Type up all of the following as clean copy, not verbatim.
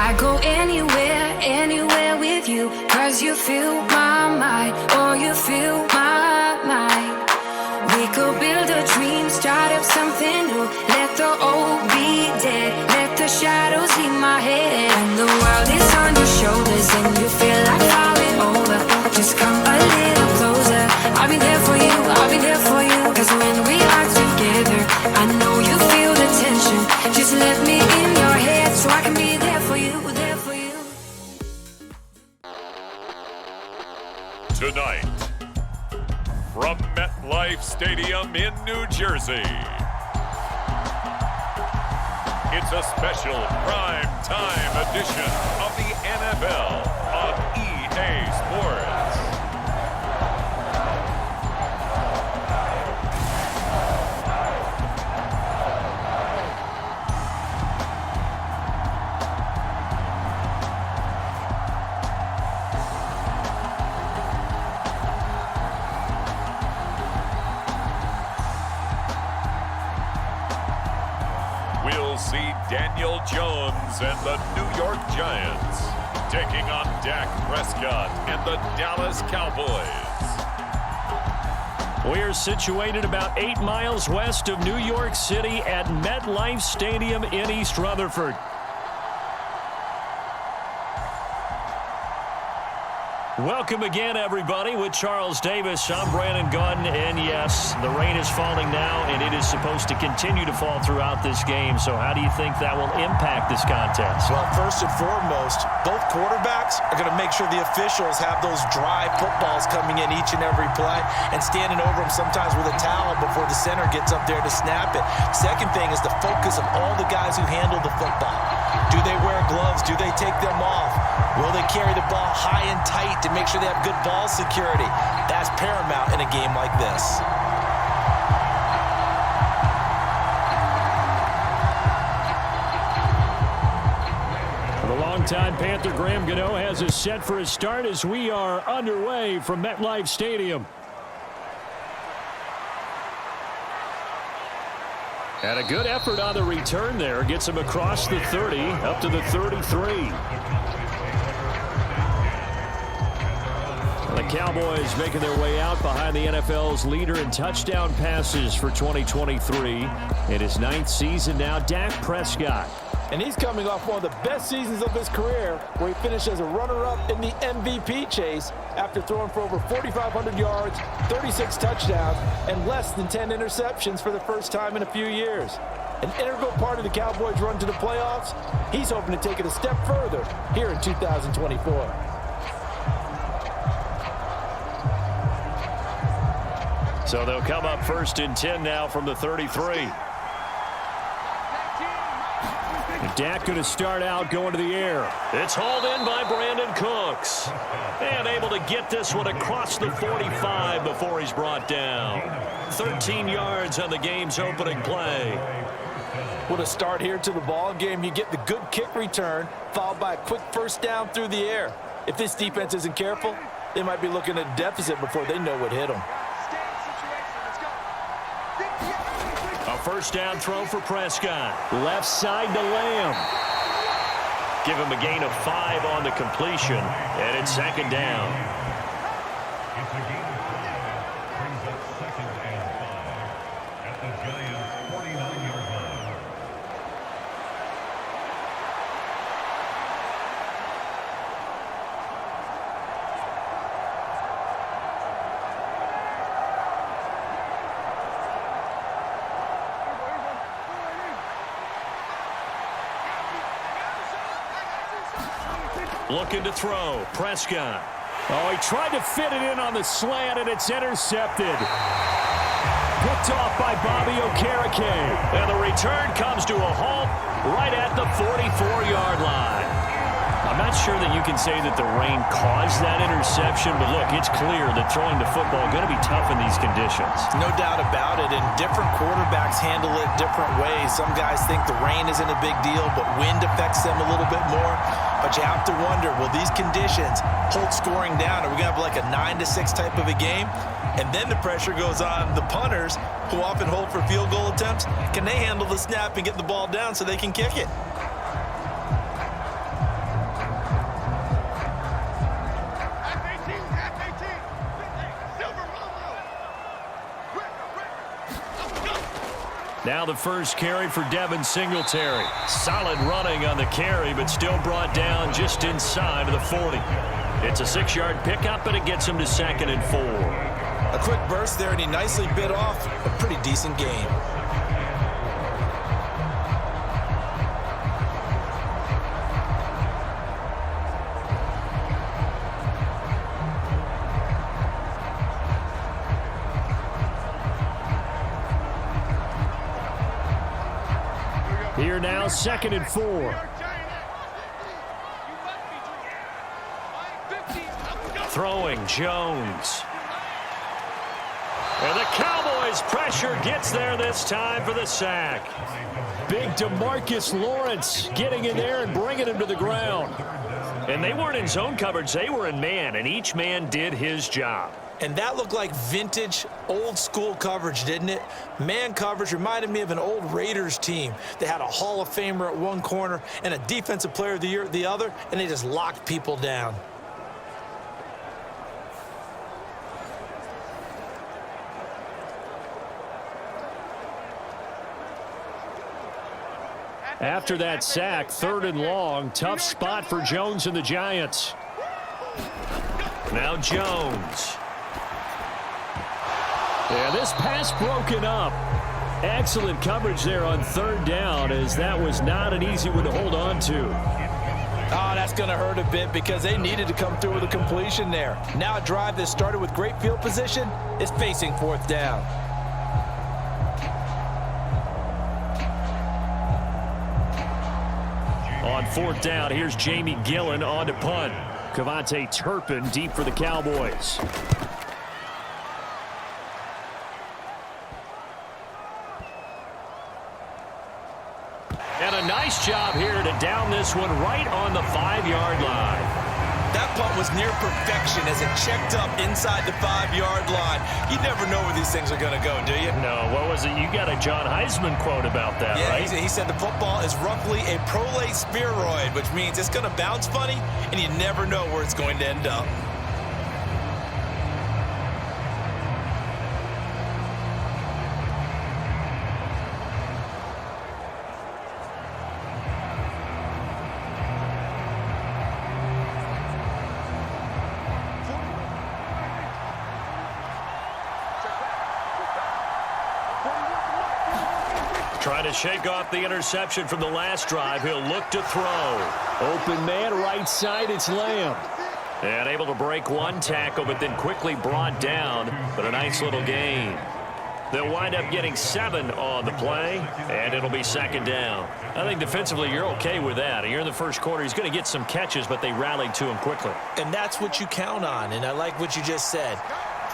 I go anywhere, anywhere with you, 'cause you fill my mind, or you fill my mind. We could build a dream, start up something new. Let the old be dead, let the shadows leave my head. And the world is on your shoulders and you feel like falling over. Just come a little closer. I'll be there for you, I'll be there for you. 'Cause when we are together, I know you feel the tension. Just let me in your head so I can be there for you, there for you. Tonight, from Metlife Stadium in New Jersey, it's a special prime time edition of the NFL on EA Sports. We'll see Daniel Jones and the New York Giants taking on Dak Prescott and the Dallas Cowboys. We're situated about 8 miles west of New York City at Metlife Stadium in East Rutherford. Welcome again, everybody. With Charles Davis, I'm Brandon Gaudin, and yes, the rain is falling now, and it is supposed to continue to fall throughout this game. So how do you think that will impact this contest? Well, first and foremost, both quarterbacks are going to make sure the officials have those dry footballs coming in each and every play and standing over them sometimes with a towel before the center gets up there to snap it. Second thing is the focus of all the guys who handle the football. Do they wear gloves? Do they take them off? Will they carry the ball high and tight to make sure they have good ball security? That's paramount in a game like this. The longtime Panther Graham Gano has us set for a start as we are underway from MetLife Stadium. And a good effort on the return there. Gets him across the 30, up to the 33. The Cowboys making their way out behind the NFL's leader in touchdown passes for 2023. In his 9th season now, Dak Prescott. And he's coming off one of the best seasons of his career, where he finished as a runner-up in the MVP chase after throwing for over 4,500 yards, 36 touchdowns, and less than 10 interceptions for the first time in a few years. An integral part of the Cowboys' run to the playoffs. He's hoping to take it a step further here in 2024. So they'll come up 1st and 10 now from the 33. Dak going to start out going to the air. It's hauled in by Brandon Cooks. And able to get this one across the 45 before he's brought down. 13 yards on the game's opening play. What a start here to the ball game. You get the good kick return, followed by a quick first down through the air. If this defense isn't careful, they might be looking at a deficit before they know what hit them. A first down throw for Prescott. Left side to Lamb. Give him a gain of 5 on the completion. And it's 2nd down. Brings up 2nd and 5 at the Giants' 49-yard line. Looking to throw. Prescott. Oh, he tried to fit it in on the slant, and it's intercepted. Picked off by Bobby Okereke. And the return comes to a halt right at the 44-yard line. I'm not sure that you can say that the rain caused that interception, but look, it's clear that throwing the football is going to be tough in these conditions. No doubt about it, and different quarterbacks handle it different ways. Some guys think the rain isn't a big deal, but wind affects them a little bit more. But you have to wonder, will these conditions hold scoring down? Are we going to have like a 9-6 type of a game? And then the pressure goes on the punters, who often hold for field goal attempts. Can they handle the snap and get the ball down so they can kick it? Now the first carry for Devin Singletary. Solid running on the carry, but still brought down just inside of the 40. It's a 6-yard pickup, and it gets him to 2nd and 4. A quick burst there, and he nicely bit off a pretty decent gain. Here now, 2nd and 4. Throwing Jones. And the Cowboys pressure gets there this time for the sack. Big DeMarcus Lawrence getting in there and bringing him to the ground. And they weren't in zone coverage, they were in man, and each man did his job. And that looked like vintage, old-school coverage, didn't it? Man coverage reminded me of an old Raiders team. They had a Hall of Famer at one corner and a Defensive Player of the Year at the other, and they just locked people down. After that sack, 3rd and long, tough spot for Jones and the Giants. Now Jones. Yeah, this pass broken up. Excellent coverage there on 3rd down, as that was not an easy one to hold on to. Oh, that's going to hurt a bit because they needed to come through with a completion there. Now a drive that started with great field position is facing 4th down. On 4th down, here's Jamie Gillen on to punt. Kavontae Turpin deep for the Cowboys. And a nice job here to down this one right on the 5-yard line. That punt was near perfection as it checked up inside the 5-yard line. You never know where these things are going to go, do you? No, what was it? You got a John Heisman quote about that, yeah, right? He said the football is roughly a prolate spheroid, which means it's going to bounce funny, and you never know where it's going to end up. Trying to shake off the interception from the last drive. He'll look to throw. Open man, right side, it's Lamb. And able to break one tackle, but then quickly brought down. But a nice little gain. They'll wind up getting 7 on the play, and it'll be 2nd down. I think defensively you're okay with that. Here in the first quarter, he's going to get some catches, but they rallied to him quickly. And that's what you count on, and I like what you just said.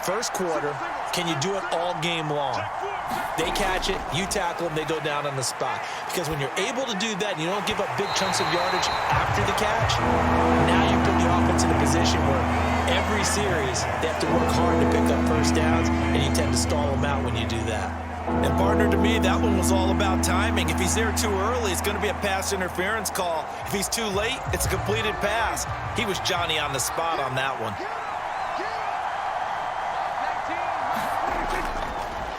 First quarter, can you do it all game long? They catch it, you tackle them, they go down on the spot. Because when you're able to do that and you don't give up big chunks of yardage after the catch, now you put the offense in a position where every series they have to work hard to pick up first downs, and you tend to stall them out when you do that. And partner, to me, that one was all about timing. If he's there too early, it's going to be a pass interference call. If he's too late, it's a completed pass. He was Johnny on the spot on that one.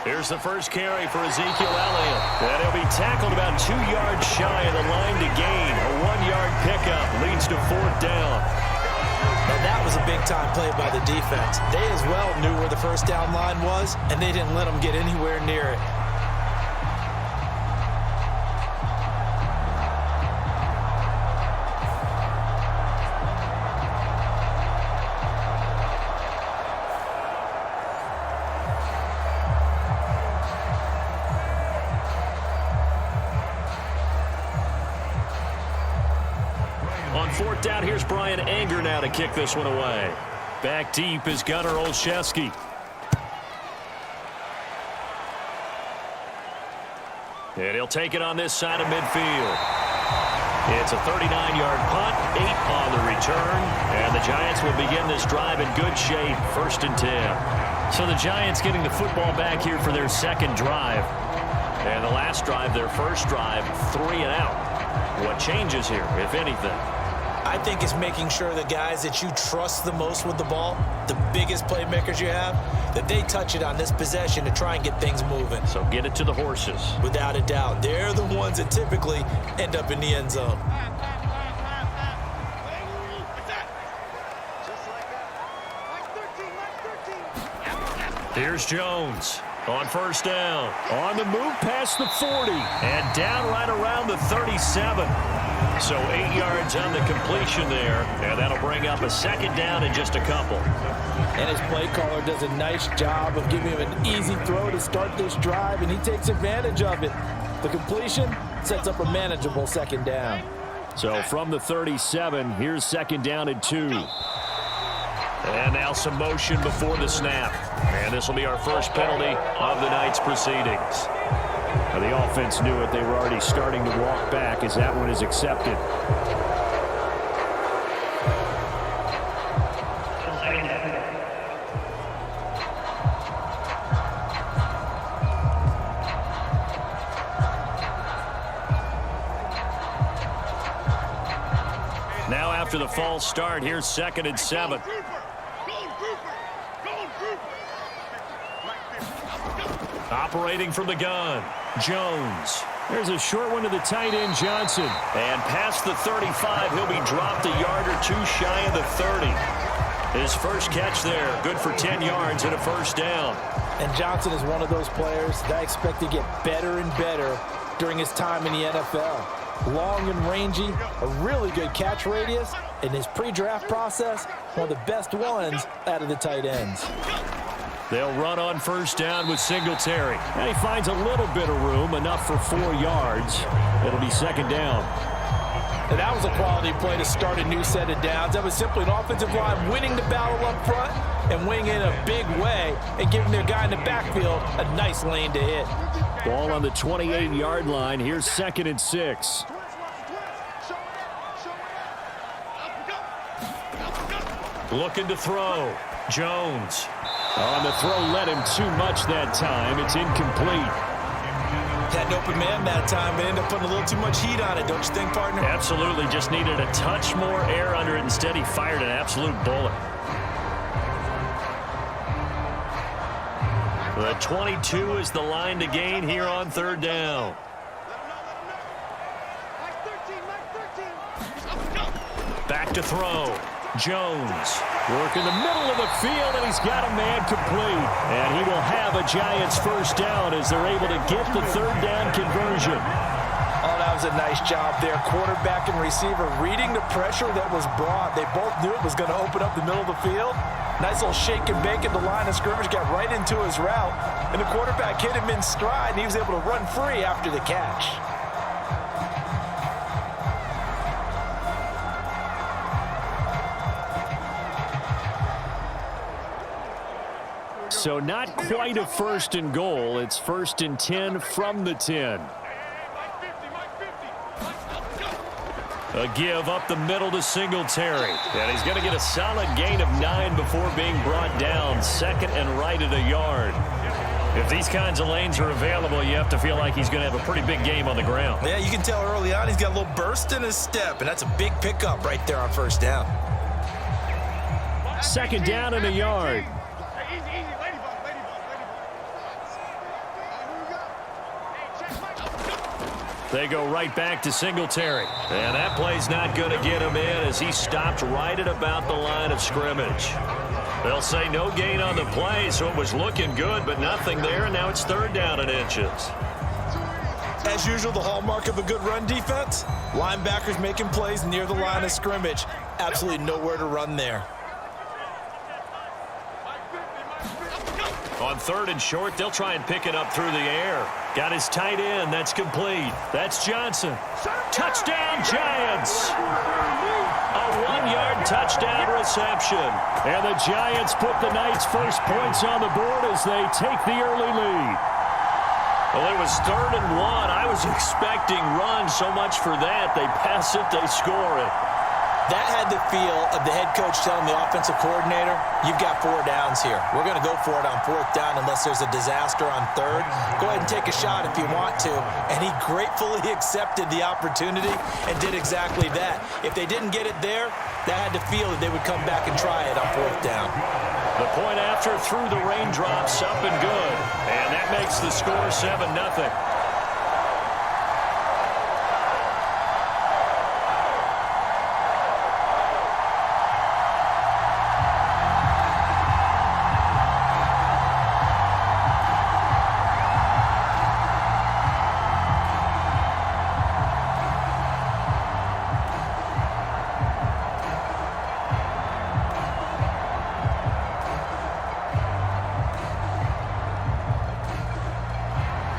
Here's the first carry for Ezekiel Elliott. And he'll be tackled about 2 yards shy of the line to gain. A 1-yard pickup leads to 4th down. Now that was a big-time play by the defense. They as well knew where the first down line was, and they didn't let them get anywhere near it. On 4th down, here's Brian Anger now to kick this one away. Back deep is Gunnar Olszewski. And he'll take it on this side of midfield. It's a 39-yard punt, 8 on the return, and the Giants will begin this drive in good shape, 1st and 10. So the Giants getting the football back here for their 2nd drive. And the last drive, their first drive, 3 and out. What changes here, if anything? I think it's making sure the guys that you trust the most with the ball, the biggest playmakers you have, that they touch it on this possession to try and get things moving. So get it to the horses. Without a doubt. They're the ones that typically end up in the end zone. Here's Jones on first down. On the move past the 40 and down right around the 37. So 8 yards on the completion there, and that'll bring up a second down in just a couple. And his play caller does a nice job of giving him an easy throw to start this drive, and he takes advantage of it. The completion sets up a manageable second down. So from the 37, here's second down and 2. And now some motion before the snap. And this will be our first penalty of the night's proceedings. Now, the offense knew it. They were already starting to walk back as that one is accepted. Now after the false start, here's 2nd and 7. Operating from the gun, Jones. There's a short one to the tight end, Johnson. And past the 35, he'll be dropped a yard or two shy of the 30. His first catch there, good for 10 yards and a first down. And Johnson is one of those players that I expect to get better and better during his time in the NFL. Long and rangy, a really good catch radius, and his pre-draft process, one of the best ones out of the tight ends. They'll run on first down with Singletary. And he finds a little bit of room, enough for 4 yards. It'll be second down. And that was a quality play to start a new set of downs. That was simply an offensive line winning the battle up front and winning in a big way and giving their guy in the backfield a nice lane to hit. Ball on the 28-yard line. Here's 2nd and 6. Looking to throw. Jones. On the throw, led him too much that time. It's incomplete. Had an open man that time, but ended up putting a little too much heat on it, don't you think, partner? Absolutely. Just needed a touch more air under it. Instead, he fired an absolute bullet. The 22 is the line to gain here on third down. Back to throw. Jones. Work in the middle of the field, and he's got a man complete. And he will have a Giants first down as they're able to get the third down conversion. Oh, that was a nice job there. Quarterback and receiver reading the pressure that was brought. They both knew it was going to open up the middle of the field. Nice little shake and bake at the line of scrimmage, got right into his route. And the quarterback hit him in stride, and he was able to run free after the catch. So not quite a first and goal. It's 1st and 10 from the 10. A give up the middle to Singletary. And he's going to get a solid gain of 9 before being brought down. 2nd and right at a yard. If these kinds of lanes are available, you have to feel like he's going to have a pretty big game on the ground. Yeah, you can tell early on he's got a little burst in his step, and that's a big pickup right there on first down. 2nd down and a yard. They go right back to Singletary. And that play's not going to get him in as he stopped right at about the line of scrimmage. They'll say no gain on the play, so it was looking good, but nothing there, and now it's 3rd down and inches. As usual, the hallmark of a good run defense, linebackers making plays near the line of scrimmage. Absolutely nowhere to run there. On 3rd and short, they'll try and pick it up through the air. Got his tight end. That's complete. That's Johnson. Touchdown, Giants! A 1-yard touchdown reception. And the Giants put the night's first points on the board as they take the early lead. Well, it was 3rd and 1. I was expecting run, so much for that. They pass it, they score it. That had the feel of the head coach telling the offensive coordinator, you've got 4 downs here. We're going to go for it on 4th down unless there's a disaster on 3rd. Go ahead and take a shot if you want to. And he gratefully accepted the opportunity and did exactly that. If they didn't get it there, that had the feel that they would come back and try it on 4th down. The point after through the raindrops, up and good. And that makes the score 7-0.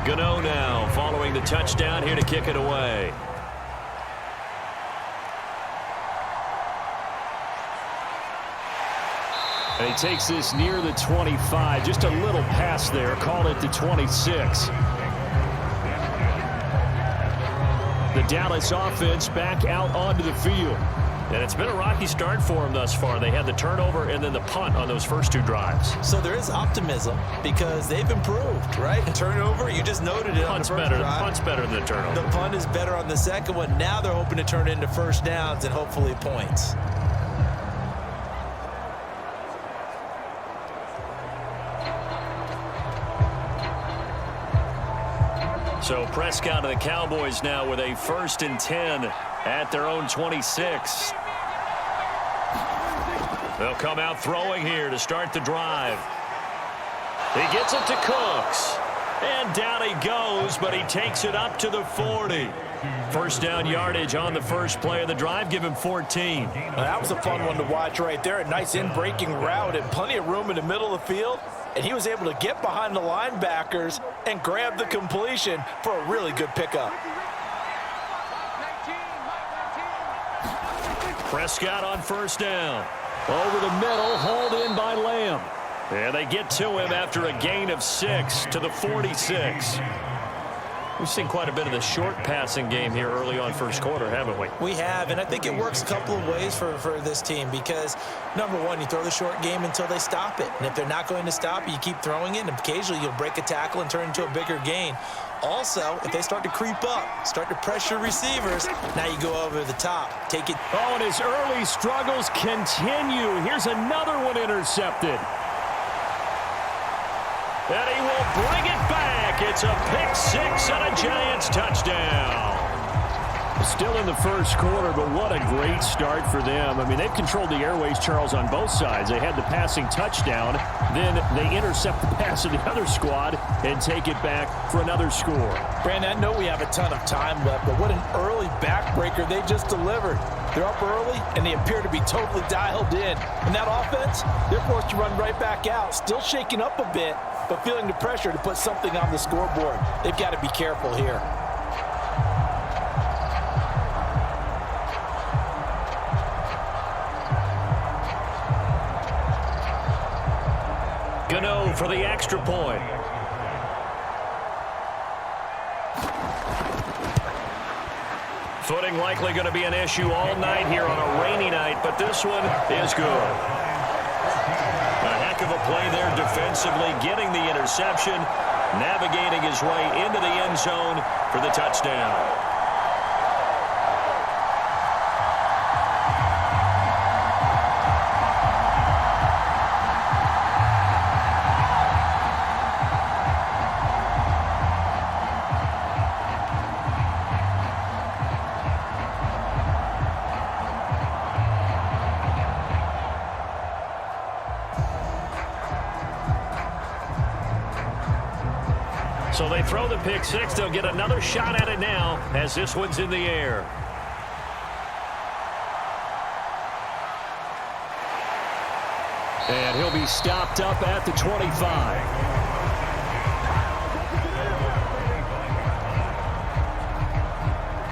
Gano now following the touchdown here to kick it away. And he takes this near the 25. Just a little pass there. Call it the 26. The Dallas offense back out onto the field. And it's been a rocky start for them thus far. They had the turnover and then the punt on those first 2 drives. So there is optimism because they've improved, right? Turnover, you just noted it on the first drive. Punt's better than the turnover. The punt is better on the second one. Now they're hoping to turn it into first downs and hopefully points. So Prescott and the Cowboys now with a 1st and 10 at their own 26. They'll come out throwing here to start the drive. He gets it to Cooks. And down he goes, but he takes it up to the 40. First down yardage on the first play of the drive. Give him 14. Now, that was a fun one to watch right there. A nice in-breaking route and plenty of room in the middle of the field. And he was able to get behind the linebackers and grab the completion for a really good pickup. Prescott on first down. Over the middle, hauled in by Lamb. And they get to him after a gain of 6 to the 46. We've seen quite a bit of the short passing game here early on first quarter, haven't we? We have, and I think it works a couple of ways for this team because, number one, you throw the short game until they stop it. And if they're not going to stop it, you keep throwing it, and occasionally you'll break a tackle and turn it into a bigger gain. Also, if they start to creep up, start to pressure receivers, now you go over the top. Take it. Oh, and his early struggles continue. Here's another one intercepted. And he will bring it back. It's a pick 6 and a Giants touchdown. Still in the first quarter, but what a great start for them. I mean, they've controlled the airways, Charles, on both sides. They had the passing touchdown. Then they intercept the pass of the other squad and take it back for another score. Brandon, I know we have a ton of time left, but what an early backbreaker they just delivered. They're up early, and they appear to be totally dialed in. And that offense, they're forced to run right back out, still shaking up a bit, but feeling the pressure to put something on the scoreboard. They've got to be careful here. Gano for the extra point. Footing likely going to be an issue all night here on a rainy night, but this one is good. A heck of a play there defensively, getting the interception, navigating his way into the end zone for the touchdown. So they throw the pick 6. They'll get another shot at it now as this one's in the air. And he'll be stopped up at the 25.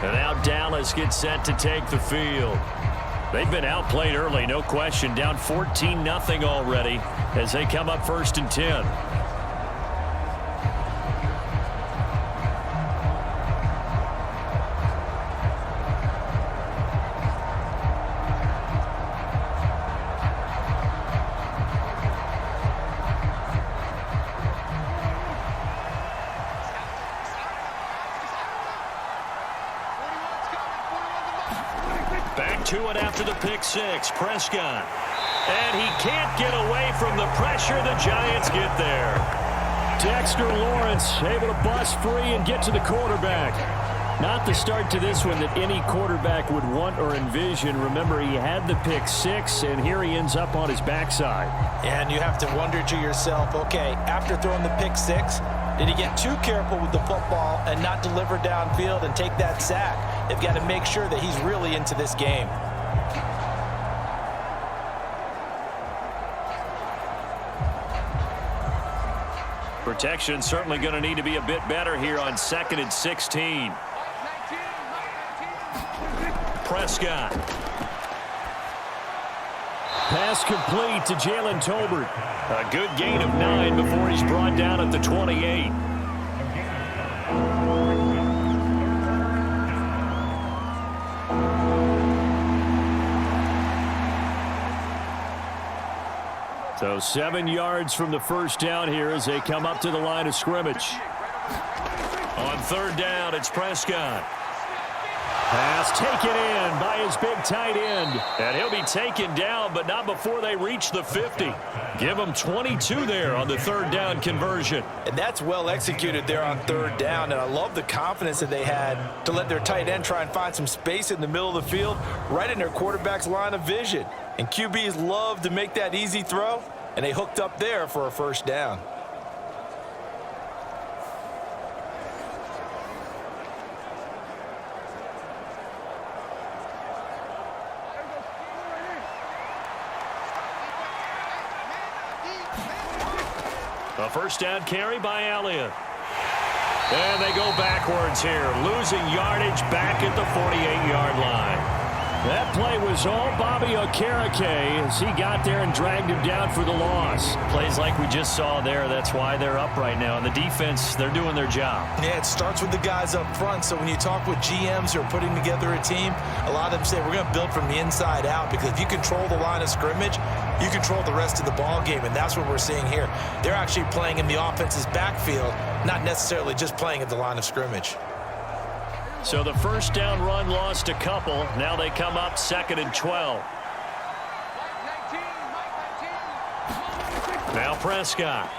And now Dallas gets set to take the field. They've been outplayed early, no question. Down 14-0 already as they come up 1st and 10. Back to it after the pick six. Prescott. And he can't get away from the pressure. The Giants get there. Dexter Lawrence able to bust free and get to the quarterback. Not the start to this one that any quarterback would want or envision. Remember, he had the pick six, and here he ends up on his backside. And you have to wonder to yourself, okay, after throwing the pick six, did he get too careful with the football and not deliver downfield and take that sack? They've got to make sure that he's really into this game. Protection certainly going to need to be a bit better here on 2nd and 16. Prescott. Pass complete to Jalen Tolbert. A good gain of 9 before he's brought down at the 28. So 7 yards from the first down here as they come up to the line of scrimmage. On 3rd down, it's Prescott. Pass taken in by his big tight end. And he'll be taken down, but not before they reach the 50. Give him 22 there on the 3rd down conversion. And that's well executed there on 3rd down. And I love the confidence that they had to let their tight end try and find some space in the middle of the field, right in their quarterback's line of vision. And QBs love to make that easy throw, and they hooked up there for a 1st down. A 1st down carry by Elliott. And they go backwards here, losing yardage back at the 48-yard line. That play was all Bobby Okereke as he got there and dragged him down for the loss. Plays like we just saw there, that's why they're up right now. And the defense, they're doing their job. Yeah, it starts with the guys up front. So when you talk with GMs who are putting together a team, a lot of them say we're going to build from the inside out, because if you control the line of scrimmage, you control the rest of the ball game, and that's what we're seeing here. They're actually playing in the offense's backfield, not necessarily just playing at the line of scrimmage. So the 1st down run lost a couple. Now they come up 2nd and 12. Now Prescott.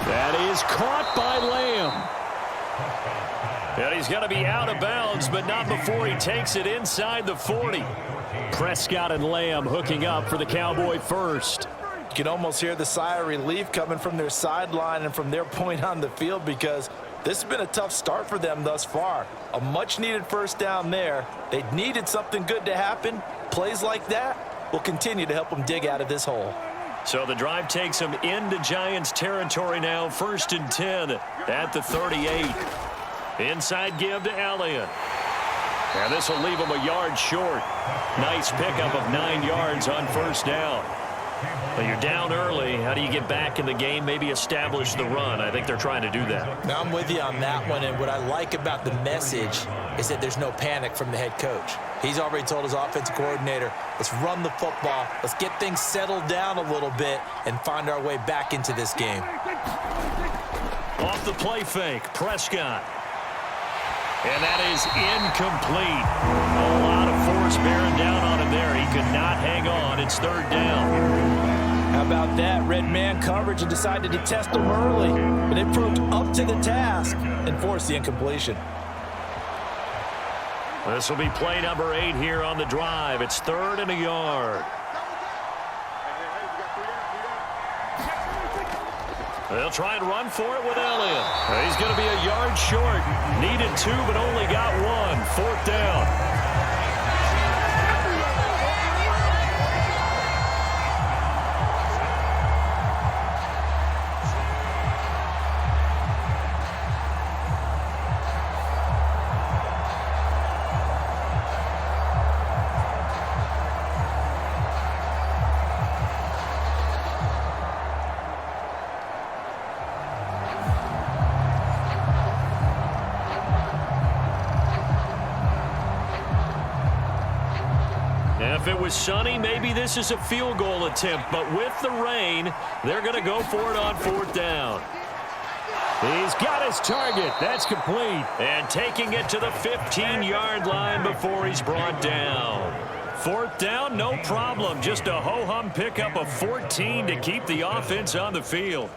That is caught by Lamb. And he's going to be out of bounds, but not before he takes it inside the 40. Prescott and Lamb hooking up for the Cowboy 1st. You can almost hear the sigh of relief coming from their sideline and from their point on the field, because this has been a tough start for them thus far. A much-needed 1st down there. They needed something good to happen. Plays like that will continue to help them dig out of this hole. So the drive takes them into Giants territory now. 1st and 10 at the 38. Inside give to Elliott. And this will leave him a yard short. Nice pickup of 9 yards on 1st down. Well, you're down early. How do you get back in the game? Maybe establish the run. I think they're trying to do that. Now, I'm with you on that one, and what I like about the message is that there's no panic from the head coach. He's already told his offensive coordinator, let's run the football, let's get things settled down a little bit and find our way back into this game. Off the play fake, Prescott. And that is incomplete. A lot of force bearing down on him there. He could not hang on. It's 3rd down. How about that? Red man coverage and decided to test him early. But it proved up to the task and forced the incompletion. This will be play number 8 here on the drive. It's 3rd and a yard. They'll try and run for it with Elliott. He's going to be a yard short. Needed 2, but only got 1. 4th down. If it was sunny, maybe this is a field goal attempt, but with the rain, they're going to go for it on 4th down. He's got his target. That's complete. And taking it to the 15-yard line before he's brought down. Fourth down, no problem. Just a ho-hum pickup of 14 to keep the offense on the field.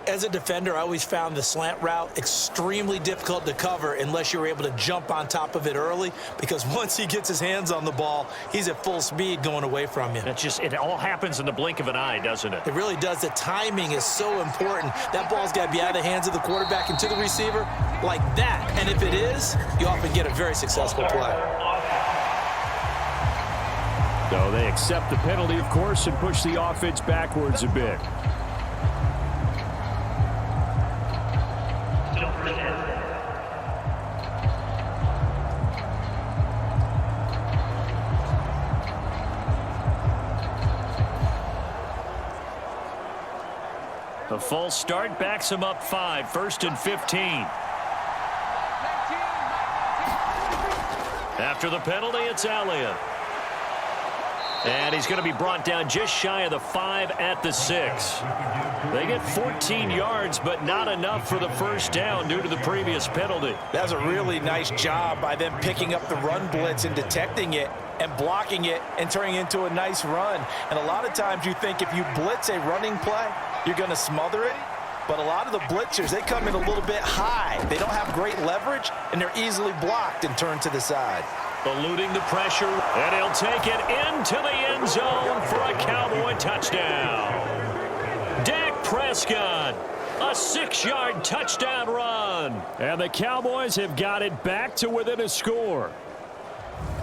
As a defender, I always found the slant route extremely difficult to cover unless you're able to jump on top of it early, because once he gets his hands on the ball, he's at full speed going away from you. It all happens in the blink of an eye, doesn't it? It really does. The timing is so important. That ball's got to be out of the hands of the quarterback and to the receiver like that. And if it is, you often get a very successful play. So they accept the penalty, of course, and push the offense backwards a bit. The false start backs him up 5, 1st and 15. After the penalty, it's Elliott. And he's going to be brought down just shy of the 5 at the 6. They get 14 yards, but not enough for the first down due to the previous penalty. That's a really nice job by them picking up the run blitz and detecting it and blocking it and turning it into a nice run. And a lot of times you think if you blitz a running play, you're going to smother it. But a lot of the blitzers, they come in a little bit high. They don't have great leverage, and they're easily blocked and turned to the side. Eluding the pressure, and he'll take it into the end zone for a Cowboy touchdown. Dak Prescott, a 6-yard touchdown run. And the Cowboys have got it back to within a score.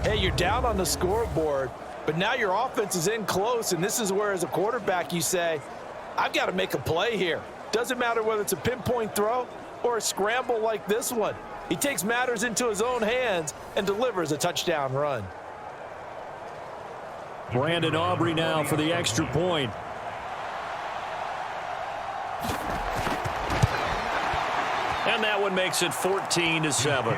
Hey, you're down on the scoreboard, but now your offense is in close, and this is where, as a quarterback, you say, I've got to make a play here. Doesn't matter whether it's a pinpoint throw or a scramble like this one. He takes matters into his own hands and delivers a touchdown run. Brandon Aubrey now for the extra point. And that one makes it 14-7.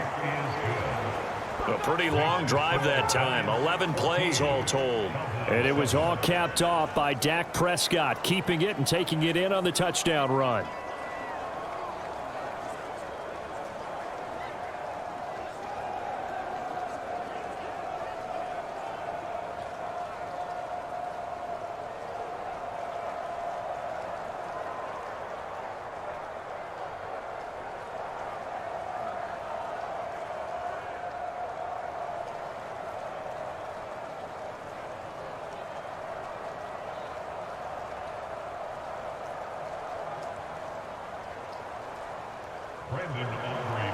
A pretty long drive that time. 11 plays all told. And it was all capped off by Dak Prescott, keeping it and taking it in on the touchdown run.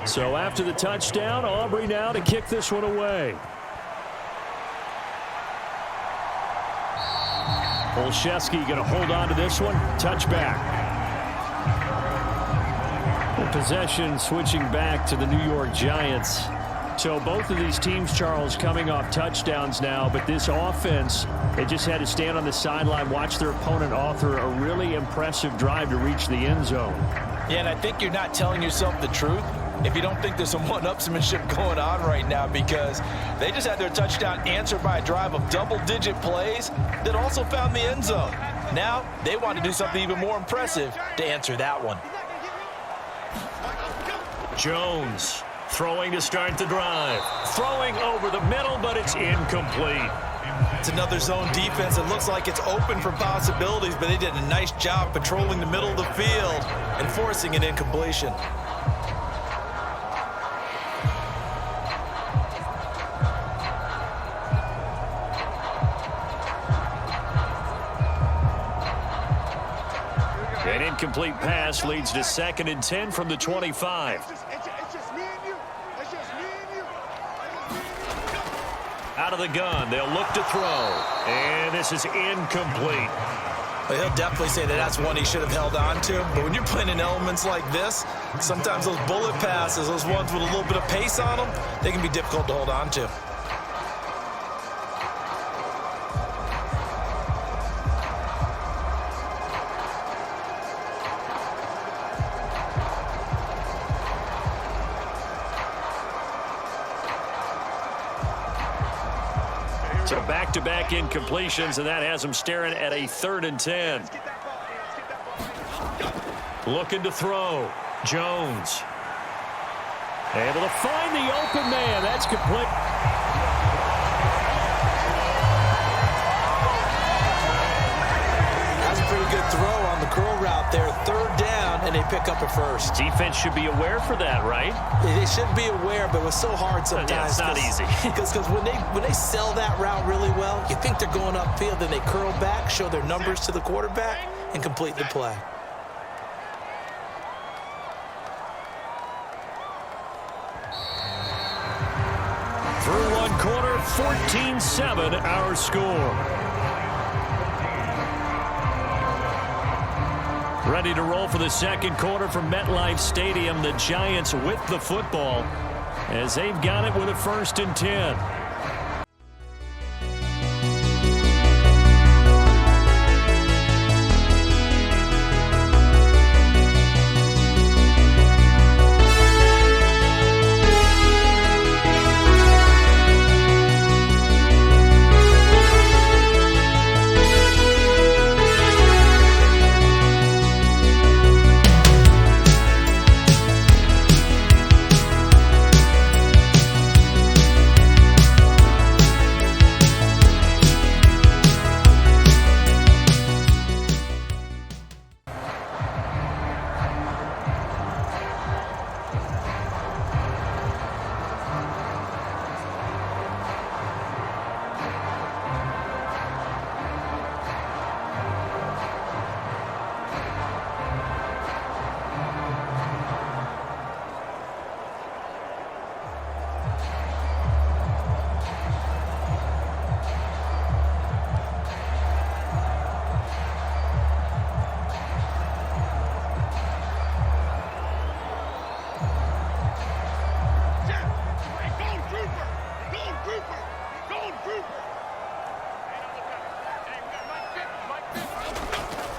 So after the touchdown, Aubrey now to kick this one away. Olszewski going to hold on to this one. Touchback. The possession switching back to the New York Giants. So both of these teams, Charles, coming off touchdowns now, but this offense, they just had to stand on the sideline, watch their opponent author a really impressive drive to reach the end zone. Yeah, and I think you're not telling yourself the truth if you don't think there's some one-upsmanship going on right now, because they just had their touchdown answered by a drive of double-digit plays that also found the end zone. Now they want to do something even more impressive to answer that one. Jones throwing to start the drive. Throwing over the middle, but it's incomplete. It's another zone defense. It looks like it's open for possibilities, but they did a nice job patrolling the middle of the field and forcing an incompletion. An incomplete pass leads to 2nd and 10 from the 25. Out of the gun, they'll look to throw. And this is incomplete. Well, he'll definitely say that that's one he should have held on to. But when you're playing in elements like this, sometimes those bullet passes, those ones with a little bit of pace on them, they can be difficult to hold on to. So back-to-back incompletions, and that has him staring at a 3rd and 10. Looking to throw. Jones. Able to find the open man. That's complete. That's a pretty good throw on the curl route there. Third down, and they pick up a first. Defense should be aware for that, right? They should be aware, but it was so hard sometimes. Yeah, it's not easy. Because when they sell that route really well, you think they're going upfield, then they curl back, show their numbers to the quarterback, and complete the play. Through one quarter, 14-7 our score. Ready to roll for the second quarter from Metlife Stadium. The Giants with the football as they've got it with a 1st and 10.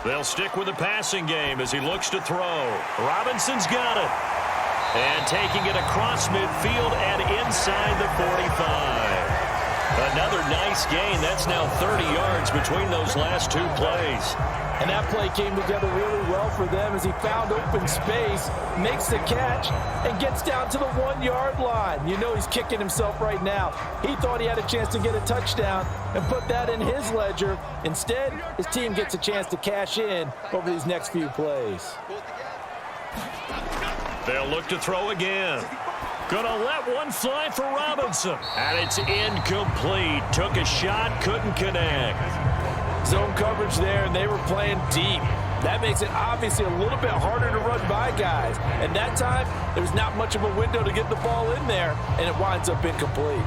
They'll stick with the passing game as he looks to throw. Robinson's got it. And taking it across midfield and inside the 45. Another nice gain. That's now 30 yards between those last two plays. And that play came together really well for them as he found open space, makes the catch, and gets down to the 1-yard line. You know he's kicking himself right now. He thought he had a chance to get a touchdown and put that in his ledger. Instead, his team gets a chance to cash in over these next few plays. They'll look to throw again. Gonna let one fly for Robinson. And it's incomplete. Took a shot, couldn't connect. Zone coverage there, and they were playing deep. That makes it obviously a little bit harder to run by guys. And that time, there's not much of a window to get the ball in there, and it winds up incomplete.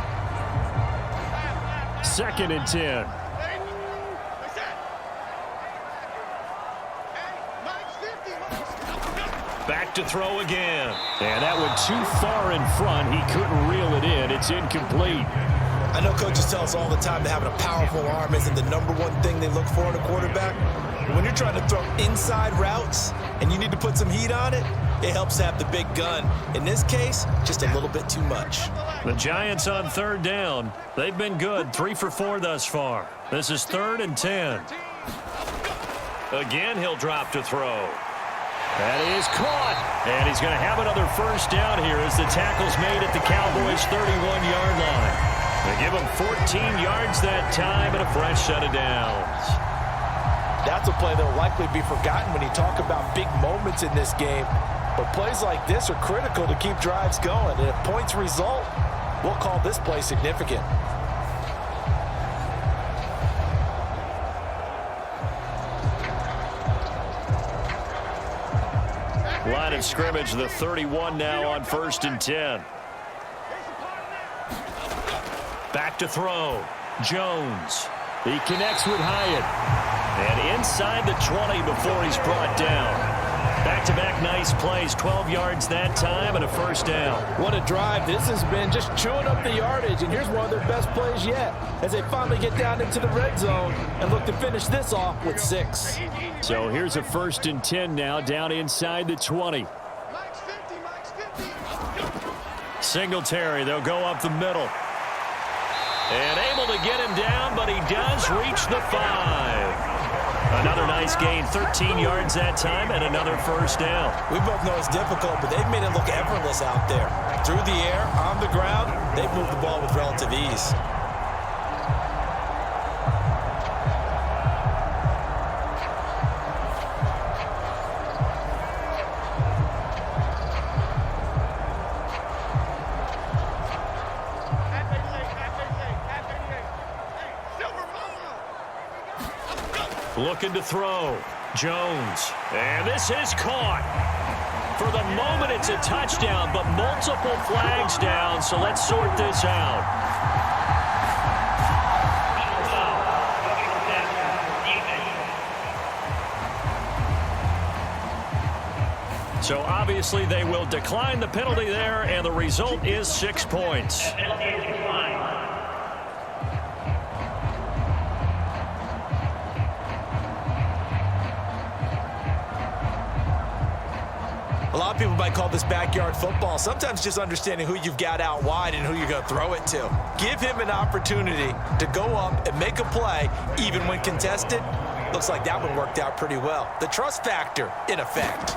2nd and 10. Back to throw again. And that went too far in front. He couldn't reel it in. It's incomplete. I know coaches tell us all the time that having a powerful arm isn't the #1 thing they look for in a quarterback. When you're trying to throw inside routes and you need to put some heat on it, it helps to have the big gun. In this case, just a little bit too much. The Giants on 3rd down. They've been good, 3 for 4 thus far. This is 3rd and 10. Again, he'll drop to throw. That is caught. And he's going to have another 1st down here as the tackle's made at the Cowboys' 31-yard line. They give him 14 yards that time and a fresh set of downs. That's a play that will likely be forgotten when you talk about big moments in this game. But plays like this are critical to keep drives going. And if points result, we'll call this play significant. Line of scrimmage, the 31 now on 1st and 10. Back to throw. Jones. He connects with Hyatt. And inside the 20 before he's brought down. Back-to-back nice plays. 12 yards that time and a 1st down. What a drive. This has been just chewing up the yardage. And here's one of their best plays yet as they finally get down into the red zone and look to finish this off with 6. So here's a 1st and 10 now down inside the 20. Singletary, they'll go up the middle. And able to get him down, but he does reach the 5. Another nice gain, 13 yards that time, and another first down. We both know it's difficult, but they've made it look effortless out there. Through the air, on the ground, they've moved the ball with relative ease. Looking to throw. Jones. And this is caught. For the moment, it's a touchdown, but multiple flags down, so let's sort this out. So obviously they will decline the penalty there, and the result is 6 points. A lot of people might call this backyard football. Sometimes just understanding who you've got out wide and who you're going to throw it to. Give him an opportunity to go up and make a play, even when contested. Looks like that one worked out pretty well. The trust factor in effect.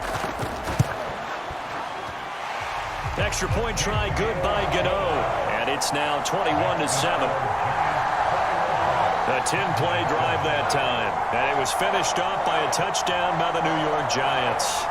Extra point try, good by Gano. And it's now 21-7. A 10-play drive that time. And it was finished off by a touchdown by the New York Giants.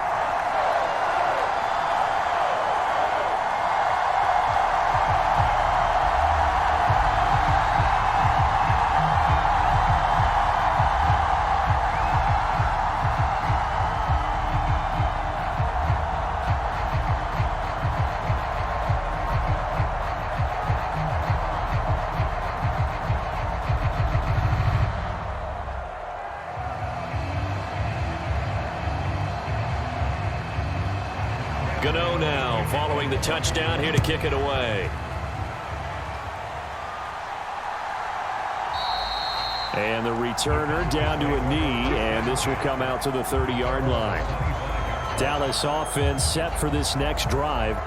Gano now following the touchdown here to kick it away. And the returner down to a knee, and this will come out to the 30-yard line. Dallas offense set for this next drive.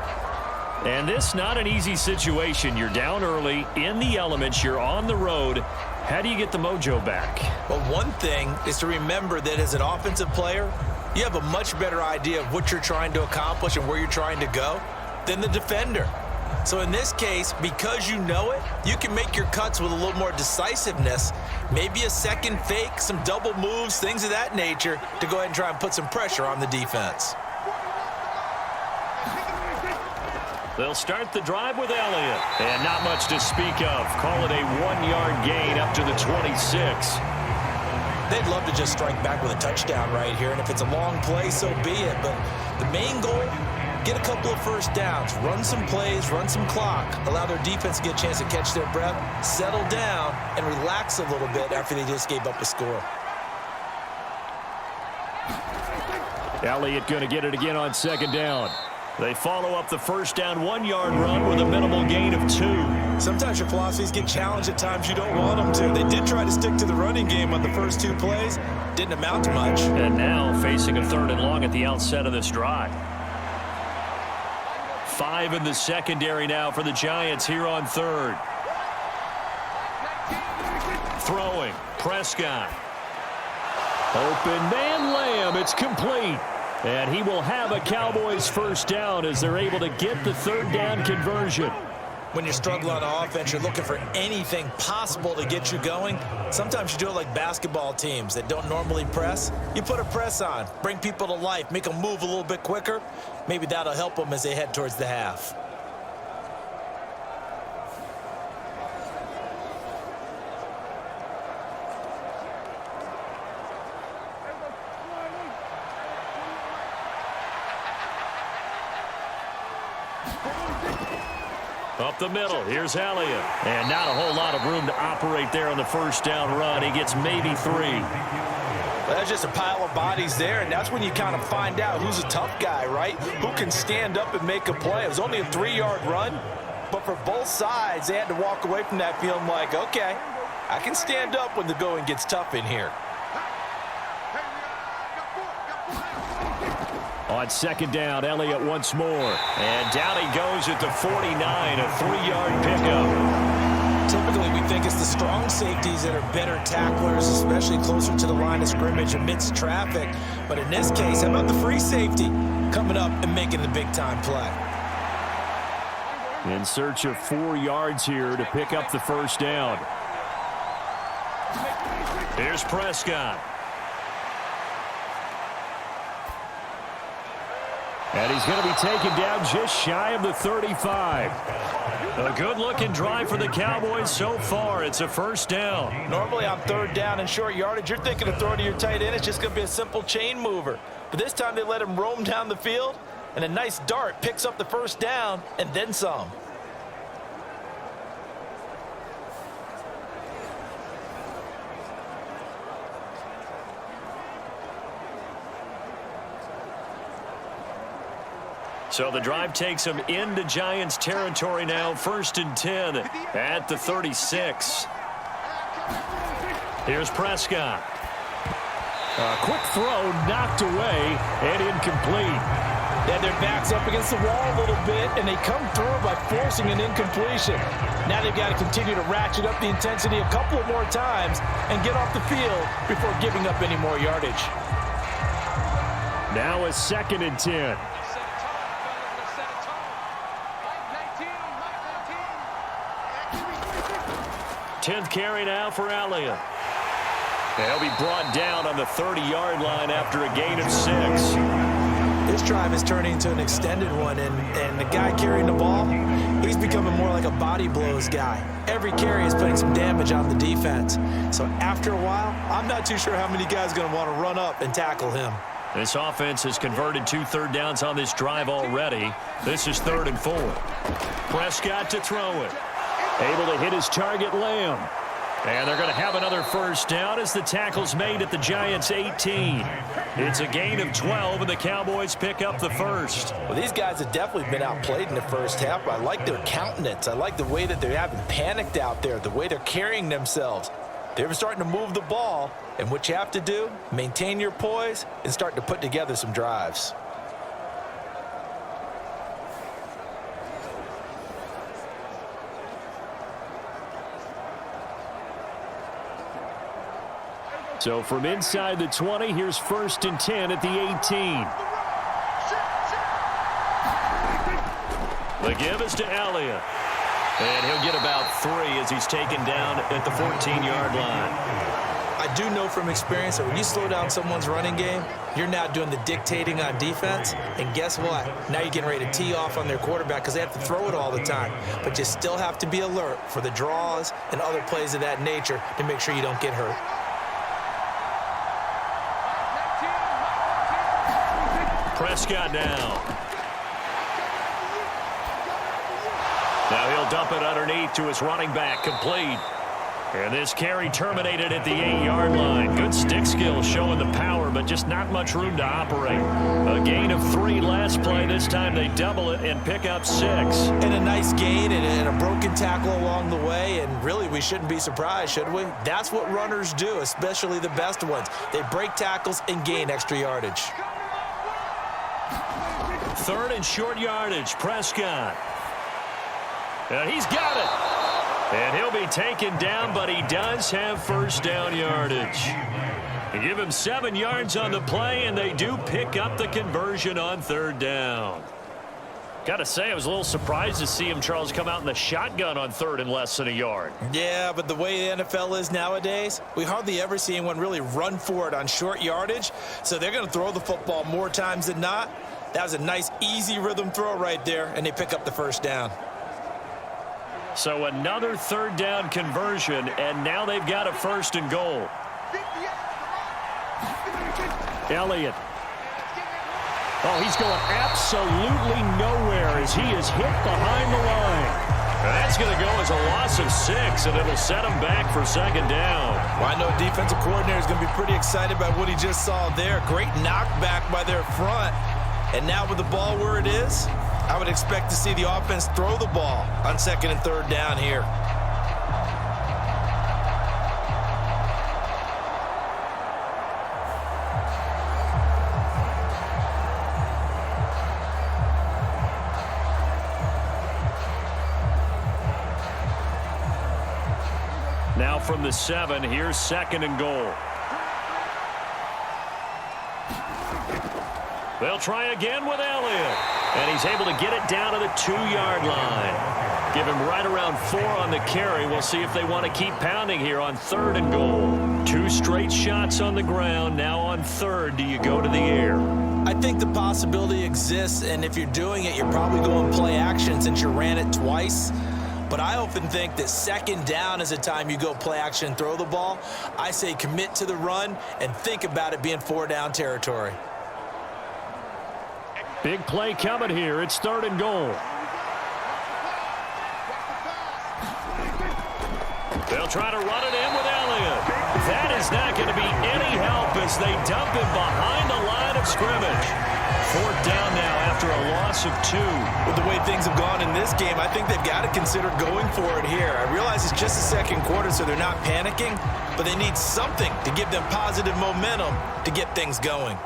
And this not an easy situation. You're down early, in the elements, you're on the road. How do you get the mojo back? Well, one thing is to remember that as an offensive player, you have a much better idea of what you're trying to accomplish and where you're trying to go than the defender. So in this case, because you know it, you can make your cuts with a little more decisiveness, maybe a second fake, some double moves, things of that nature, to go ahead and try and put some pressure on the defense. They'll start the drive with Elliott. And not much to speak of. Call it a 1-yard gain up to the 26. They'd love to just strike back with a touchdown right here, and if it's a long play, so be it. But the main goal, get a couple of first downs, run some plays, run some clock, allow their defense to get a chance to catch their breath, settle down, and relax a little bit after they just gave up a score. Elliott going to get it again on second down. They follow up the first down 1-yard run with a minimal gain of 2. Sometimes your philosophies get challenged at times you don't want them to. They did try to stick to the running game on the first 2 plays. Didn't amount to much. And now facing a 3rd and long at the outset of this drive. 5 in the secondary now for the Giants here on 3rd. Throwing. Prescott. Open man Lamb. It's complete. And he will have a Cowboys first down as they're able to get the 3rd down conversion. When you're struggling on offense, you're looking for anything possible to get you going. Sometimes you do it like basketball teams that don't normally press. You put a press on, bring people to life, make them move a little bit quicker. Maybe that'll help them as they head towards the half. Up the middle, here's Elliott. And not a whole lot of room to operate there on the first down run. He gets maybe 3. Well, there's just a pile of bodies there, and that's when you kind of find out who's a tough guy, right? Who can stand up and make a play. It was only a 3-yard run, but for both sides, they had to walk away from that feeling like, okay, I can stand up when the going gets tough in here. On second down, Elliott once more. And down he goes at the 49, a 3-yard pickup. Typically, we think it's the strong safeties that are better tacklers, especially closer to the line of scrimmage amidst traffic. But in this case, how about the free safety coming up and making the big-time play? In search of 4 yards here to pick up the first down. Here's Prescott. And he's going to be taken down just shy of the 35. A good-looking drive for the Cowboys so far. It's a first down. Normally on third down and short yardage, you're thinking of throwing to your tight end. It's just going to be a simple chain mover. But this time they let him roam down the field, and a nice dart picks up the first down and then some. So the drive takes them into Giants territory now. 1st and 10 at the 36. Here's Prescott. A quick throw knocked away and incomplete. Yeah, their back's up against the wall a little bit, and they come through by forcing an incompletion. Now they've got to continue to ratchet up the intensity a couple of more times and get off the field before giving up any more yardage. Now a 2nd and 10. 10th carry now for Elliott. They'll be brought down on the 30-yard line after a gain of 6. This drive is turning into an extended one, and the guy carrying the ball, he's becoming more like a body blows guy. Every carry is putting some damage on the defense. So after a while, I'm not too sure how many guys are going to want to run up and tackle him. This offense has converted 2 third downs on this drive already. This is 3rd and 4. Prescott to throw it. Able to hit his target, Lamb. And they're going to have another first down as the tackle's made at the Giants' 18. It's a gain of 12, and the Cowboys pick up the first. Well, these guys have definitely been outplayed in the first half. I like their countenance. I like the way that they haven't panicked out there, the way they're carrying themselves. They're starting to move the ball, and what you have to do, maintain your poise and start to put together some drives. So from inside the 20, here's 1st and 10 at the 18. The give is to Elliott. And he'll get about 3 as he's taken down at the 14-yard line. I do know from experience that when you slow down someone's running game, you're now doing the dictating on defense. And guess what? Now you're getting ready to tee off on their quarterback because they have to throw it all the time. But you still have to be alert for the draws and other plays of that nature to make sure you don't get hurt. Prescott now. Now he'll dump it underneath to his running back, complete. And this carry terminated at the 8-yard line. Good stick skill showing the power, but just not much room to operate. A gain of 3 last play. This time they double it and pick up 6. And a nice gain and a broken tackle along the way. And really, we shouldn't be surprised, should we? That's what runners do, especially the best ones. They break tackles and gain extra yardage. 3rd and short yardage, Prescott. And he's got it. And he'll be taken down, but he does have first down yardage. They give him 7 yards on the play, and they do pick up the conversion on 3rd down. Got to say, I was a little surprised to see him, Charles, come out in the shotgun on 3rd and less than a yard. Yeah, but the way the NFL is nowadays, we hardly ever see anyone really run for it on short yardage. So they're going to throw the football more times than not. That was a nice, easy rhythm throw right there, and they pick up the first down. So another 3rd down conversion, and now they've got a 1st and goal. Elliott. Oh, he's going absolutely nowhere as he is hit behind the line. That's going to go as a loss of 6, and it'll set him back for 2nd down. Well, I know defensive coordinator is going to be pretty excited about what he just saw there. Great knockback by their front. And now with the ball where it is, I would expect to see the offense throw the ball on 2nd and 3rd down here. Now from the 7, here's 2nd and goal. They'll try again with Elliott. And he's able to get it down to the 2-yard line. Give him right around 4 on the carry. We'll see if they want to keep pounding here on 3rd and goal. 2 straight shots on the ground. Now on 3rd, do you go to the air? I think the possibility exists, and if you're doing it, you're probably going play action since you ran it twice. But I often think that 2nd down is a time you go play action and throw the ball. I say commit to the run and think about it being 4-down territory. Big play coming here. It's 3rd and goal. They'll try to run it in with Elliott. That is not going to be any help as they dump him behind the line of scrimmage. 4th down now after a loss of 2. With the way things have gone in this game, I think they've got to consider going for it here. I realize it's just the 2nd quarter, so they're not panicking, but they need something to give them positive momentum to get things going.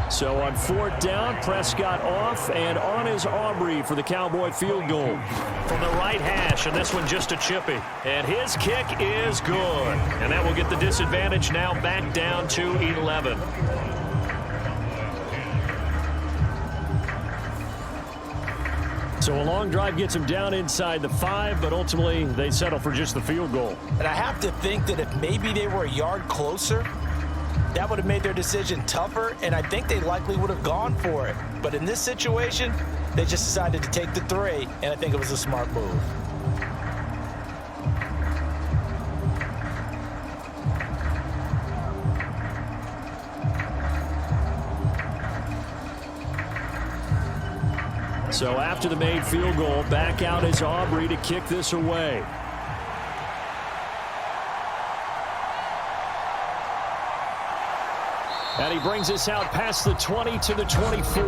So on 4th down, Prescott off and on is Aubrey for the Cowboy field goal. From the right hash, and this one just a chippy. And his kick is good. And that will get the disadvantage now back down to 11. So a long drive gets him down inside the 5, but ultimately they settle for just the field goal. And I have to think that if maybe they were a yard closer, that would have made their decision tougher, and I think they likely would have gone for it. But in this situation, they just decided to take the 3, and I think it was a smart move. So after the made field goal, back out is Aubrey to kick this away. And he brings us out past the 20 to the 24.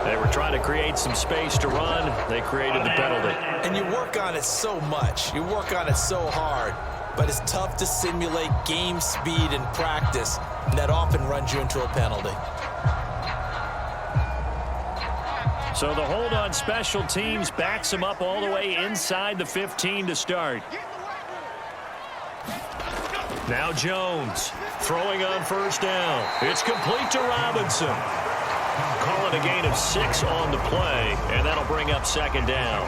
They were trying to create some space to run. They created the penalty. And you work on it so much. You work on it so hard. But it's tough to simulate game speed in practice. And that often runs you into a penalty. So the hold on special teams backs him up all the way inside the 15 to start. Now Jones throwing on 1st down. It's complete to Robinson. Calling a gain of 6 on the play, and that'll bring up 2nd down.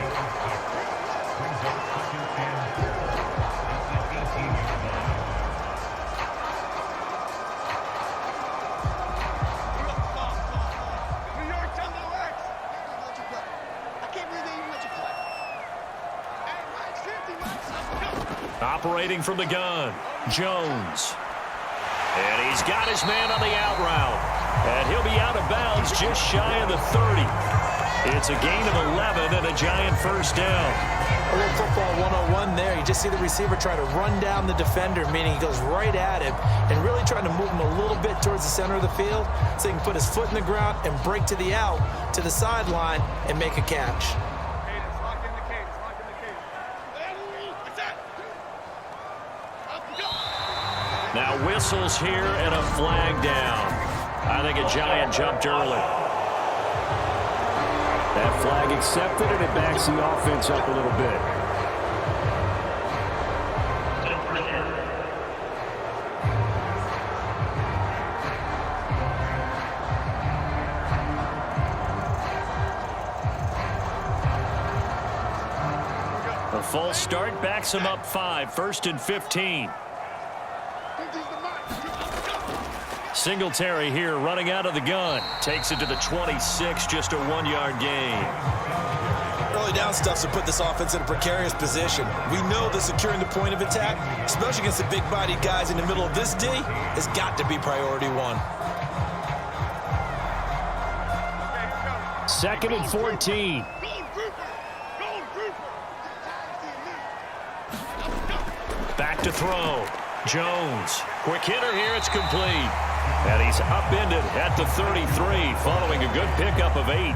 Operating from the gun, Jones. And he's got his man on the out route. And he'll be out of bounds just shy of the 30. It's a gain of 11 and a giant 1st down. A little football 101 there. You just see the receiver try to run down the defender, meaning he goes right at him and really trying to move him a little bit towards the center of the field so he can put his foot in the ground and break to the out, to the sideline, and make a catch. Now whistles here and a flag down. I think a giant jumped early. That flag accepted, and it backs the offense up a little bit. A false start backs him up 5, 1st and 15. Singletary here running out of the gun. Takes it to the 26, just a 1-yard gain. Early down stuff to put this offense in a precarious position. We know that securing the point of attack, especially against the big-bodied guys in the middle of this D, has got to be priority 1. 2nd and 14. Back to throw. Jones. Quick hitter here. It's complete. And he's upended at the 33 following a good pickup of 8.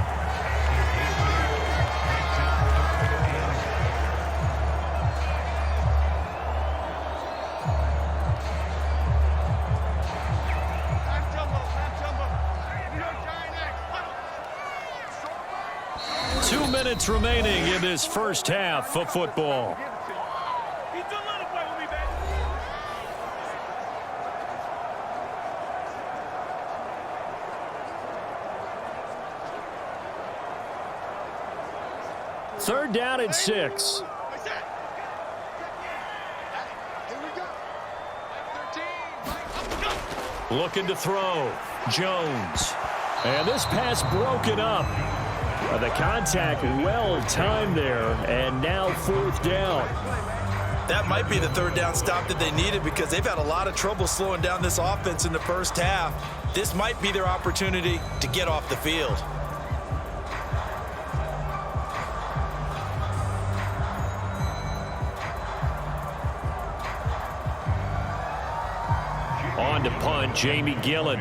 minutes remaining in this first half of football. Third down and 6. Looking to throw. Jones. And this pass broken up. The contact well timed there, and now fourth down. That might be the third down stop that they needed because they've had a lot of trouble slowing down this offense in the first half. This might be their opportunity to get off the field. On to punt, Jamie Gillen.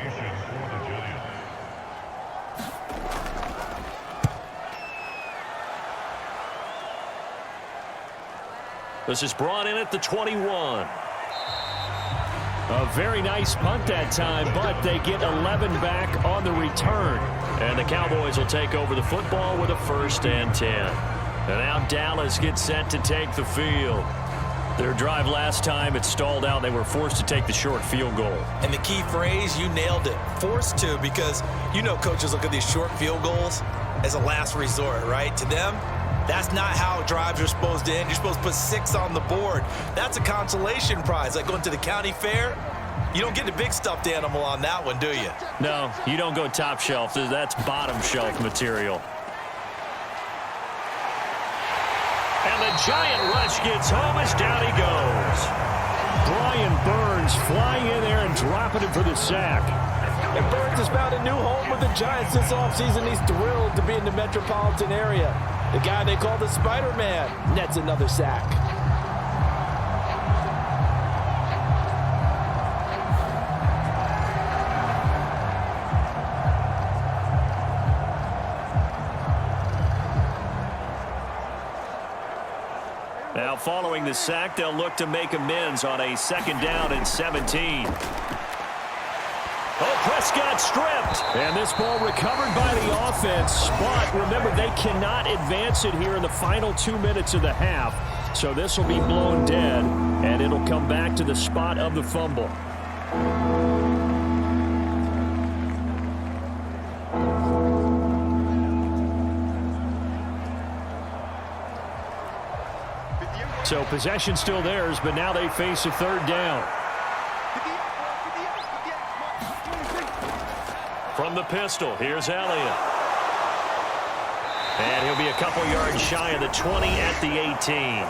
This is brought in at the 21. A very nice punt that time, but they get 11 back on the return. And the Cowboys will take over the football with a 1st and 10. And now Dallas gets set to take the field. Their drive last time, it stalled out. They were forced to take the short field goal. And the key phrase, you nailed it, forced to, because you know coaches look at these short field goals as a last resort, right? To them, that's not how drives are supposed to end. You're supposed to put 6 on the board. That's a consolation prize, like going to the county fair. You don't get the big stuffed animal on that one, do you? No, you don't go top shelf. That's bottom shelf material. And the giant rush gets home as down he goes. Brian Burns flying in there and dropping it for the sack. And Burns has found a new home with the Giants this offseason. He's thrilled to be in the metropolitan area. The guy they call the Spider-Man nets another sack. Now following the sack, they'll look to make amends on a 2nd down and 17. Oh, Prescott stripped. And this ball recovered by the offense. But remember, they cannot advance it here in the final 2 minutes of the half. So this will be blown dead, and it'll come back to the spot of the fumble. So possession still theirs, but now they face a 3rd down. From the pistol, here's Elliott. And he'll be a couple yards shy of the 20 at the 18.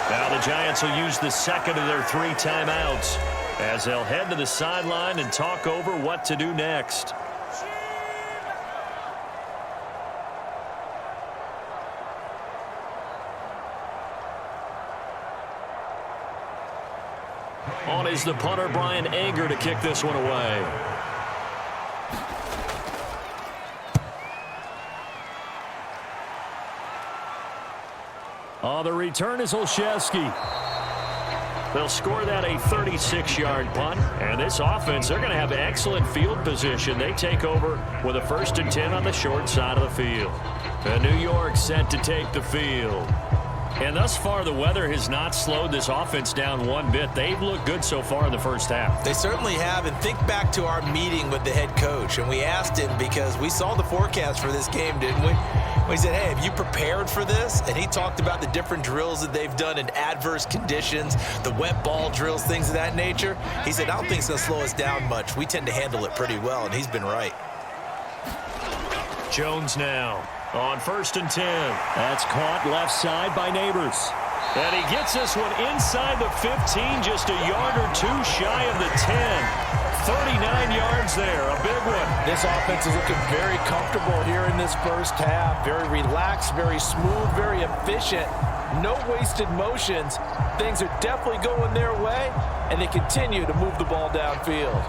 Now the Giants will use the 2nd of their 3 timeouts as they'll head to the sideline and talk over what to do next. On is the punter, Brian Anger, to kick this one away. On the return is Olszewski. They'll score that a 36-yard punt. And this offense, they're going to have excellent field position. They take over with a 1st and 10 on the short side of the field. And New York set to take the field. And thus far, the weather has not slowed this offense down one bit. They've looked good so far in the first half. They certainly have. And think back to our meeting with the head coach. And we asked him, because we saw the forecast for this game, didn't we? We said, hey, have you prepared for this? And he talked about the different drills that they've done in adverse conditions, the wet ball drills, things of that nature. He said, I don't think it's going to slow us down much. We tend to handle it pretty well, and he's been right. Jones now on 1st and 10. That's caught left side by Neighbors. And he gets this one inside the 15, just a yard or 2 shy of the 10. 39 yards there, a big one. This offense is looking very comfortable here in this first half. Very relaxed, very smooth, very efficient. No wasted motions. Things are definitely going their way, and they continue to move the ball downfield.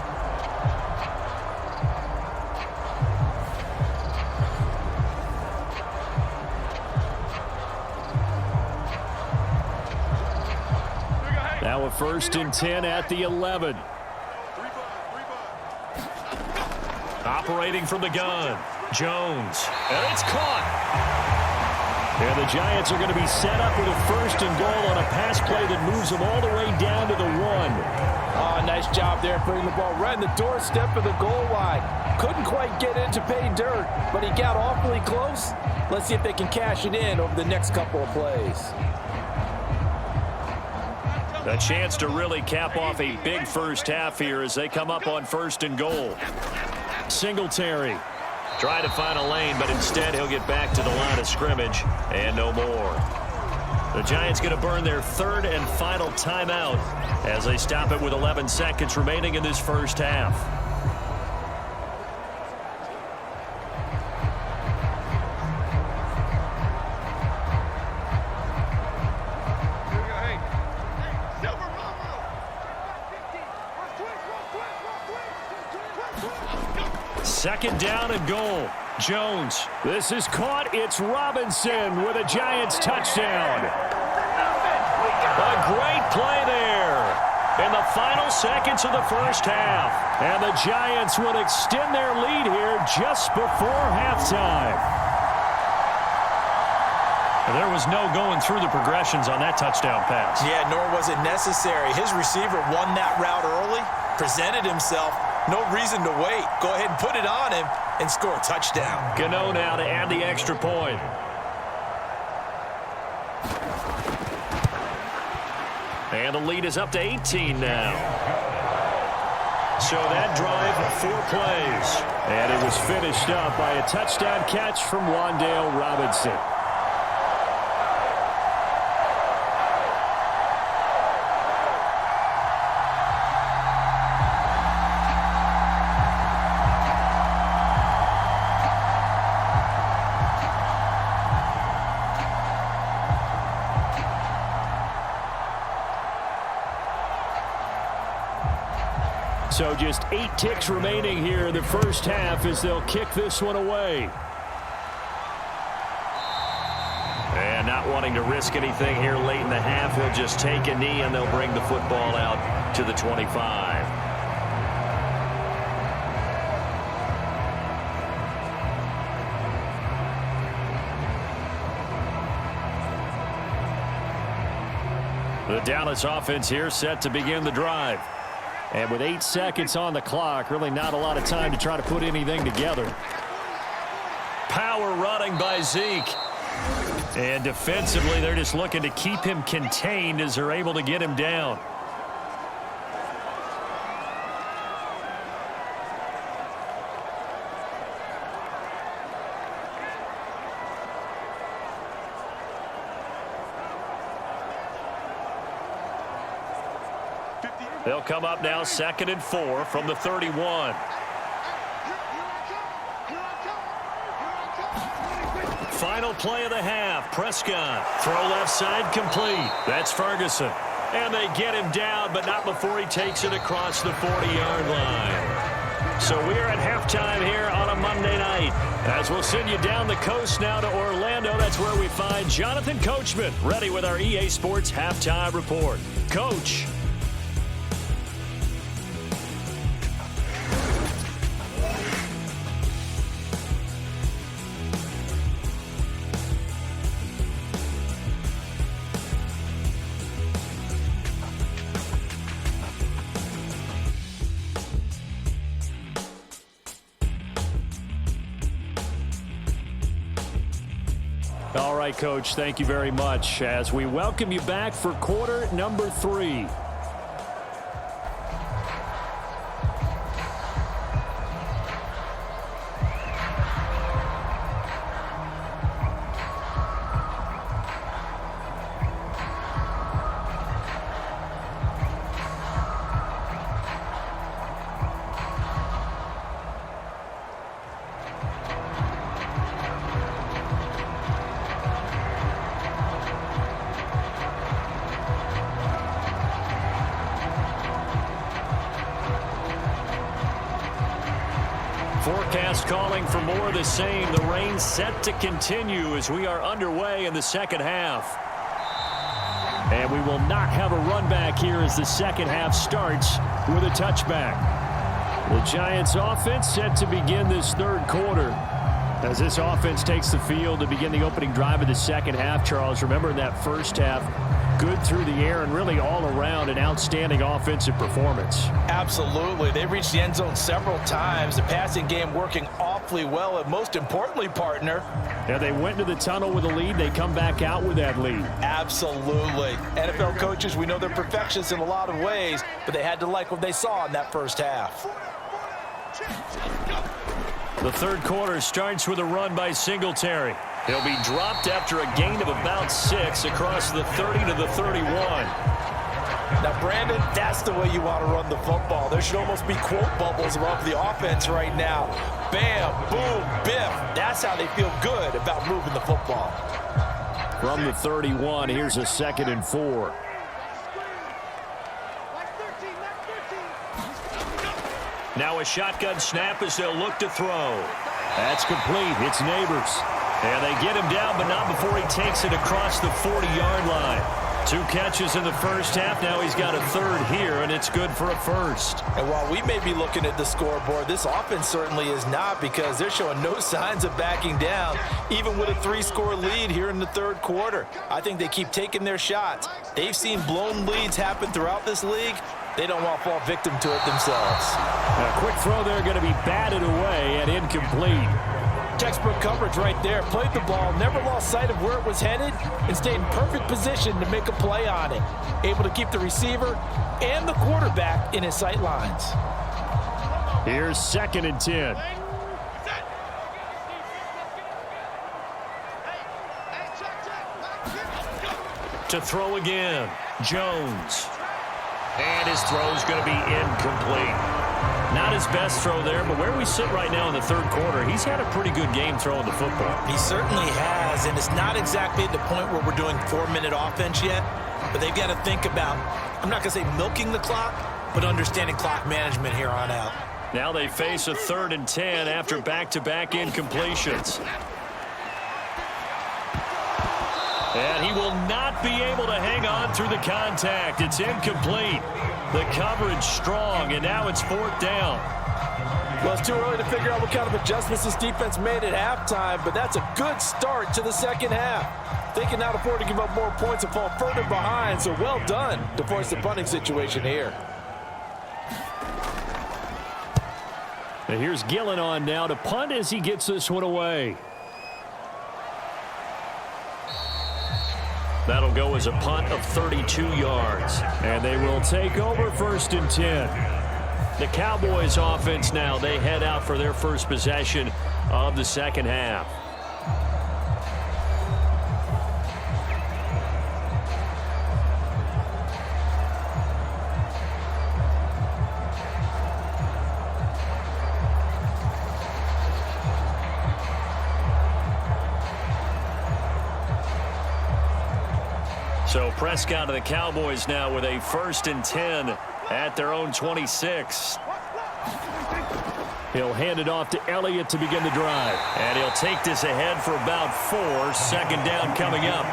Now a 1st and 10 at the 11. Operating from the gun, Jones. And it's caught. And the Giants are going to be set up with a 1st and goal on a pass play that moves them all the way down to the 1. Oh, nice job there putting the ball right in the doorstep of the goal line. Couldn't quite get in to pay dirt, but he got awfully close. Let's see if they can cash it in over the next couple of plays. A chance to really cap off a big first half here as they come up on 1st and goal. Singletary trying to find a lane, but instead he'll get back to the line of scrimmage and no more. The Giants going to burn their 3rd and final timeout as they stop it with 11 seconds remaining in this first half. Second down and goal. Jones. This is caught. It's Robinson with a Giants touchdown. A great play there in the final seconds of the first half. And the Giants would extend their lead here just before halftime. There was no going through the progressions on that touchdown pass. Yeah, nor was it necessary. His receiver won that route early, presented himself. No reason to wait. Go ahead and put it on him and score a touchdown. Gano now to add the extra point. And the lead is up to 18 now. So that drive, 4 plays. And it was finished up by a touchdown catch from Wan'Dale Robinson. So just 8 ticks remaining here in the first half as they'll kick this one away. And not wanting to risk anything here late in the half, he'll just take a knee and they'll bring the football out to the 25. The Dallas offense here set to begin the drive. And with 8 seconds on the clock, really not a lot of time to try to put anything together. Power running by Zeke. And defensively, they're just looking to keep him contained as they're able to get him down. They'll come up now 2nd and 4 from the 31. Final play of the half. Prescott. Throw left side complete. That's Ferguson. And they get him down, but not before he takes it across the 40-yard line. So we're at halftime here on a Monday night. As we'll send you down the coast now to Orlando. That's where we find Jonathan Coachman ready with our EA Sports Halftime Report. Coach. All right, Coach, thank you very much as we welcome you back for quarter number 3. Forecast calling for more of the same. The rain set to continue as we are underway in the second half. And we will not have a run back here as the second half starts with a touchback. The Giants offense set to begin this third quarter. As this offense takes the field to begin the opening drive of the second half, Charles, remember in that first half, good through the air and really all around an outstanding offensive performance. Absolutely. They reached the end zone several times. The passing game working awfully well, and most importantly, partner, yeah, they went to the tunnel with a lead. They come back out with that lead. Absolutely. NFL coaches, we know they're perfectionists in a lot of ways, but they had to like what they saw in that first half. The third quarter starts with a run by Singletary. He'll be dropped after a gain of about 6 across the 30 to the 31. Now, Brandon, that's the way you want to run the football. There should almost be quote bubbles above the offense right now. Bam, boom, biff. That's how they feel good about moving the football. From the 31, here's a 2nd and 4. Now a shotgun snap as they'll look to throw. That's complete. It's Neighbors. And they get him down, but not before he takes it across the 40-yard line. 2 catches in the first half. Now he's got a third here, and it's good for a first. And while we may be looking at the scoreboard, this offense certainly is not, because they're showing no signs of backing down, even with a 3-score lead here in the third quarter. I think they keep taking their shots. They've seen blown leads happen throughout this league. They don't want to fall victim to it themselves. A quick throw there going to be batted away and incomplete. Textbook coverage right there. Played the ball, never lost sight of where it was headed, and stayed in perfect position to make a play on it. Able to keep the receiver and the quarterback in his sight lines. Here's 2nd and 10. To throw again, Jones. And his throw's going to be incomplete. Not his best throw there, but where we sit right now in the third quarter, he's had a pretty good game throwing the football. He certainly has, and it's not exactly at the point where we're doing 4-minute offense yet, but they've got to think about, I'm not going to say milking the clock, but understanding clock management here on out. Now they face a 3rd and 10 after back-to-back incompletions. And he will not be able to hang on through the contact. It's incomplete. The coverage strong, and now it's 4th down. Well, it's too early to figure out what kind of adjustments this defense made at halftime, but that's a good start to the second half. They can now afford to give up more points and fall further behind, so well done to force the punting situation here. And here's Gillen on now to punt as he gets this one away. That'll go as a punt of 32 yards. And they will take over 1st and 10. The Cowboys offense now, they head out for their first possession of the second half. So Prescott of the Cowboys now with a 1st and 10 at their own 26. He'll hand it off to Elliott to begin the drive. And he'll take this ahead for about 4. 2nd down coming up.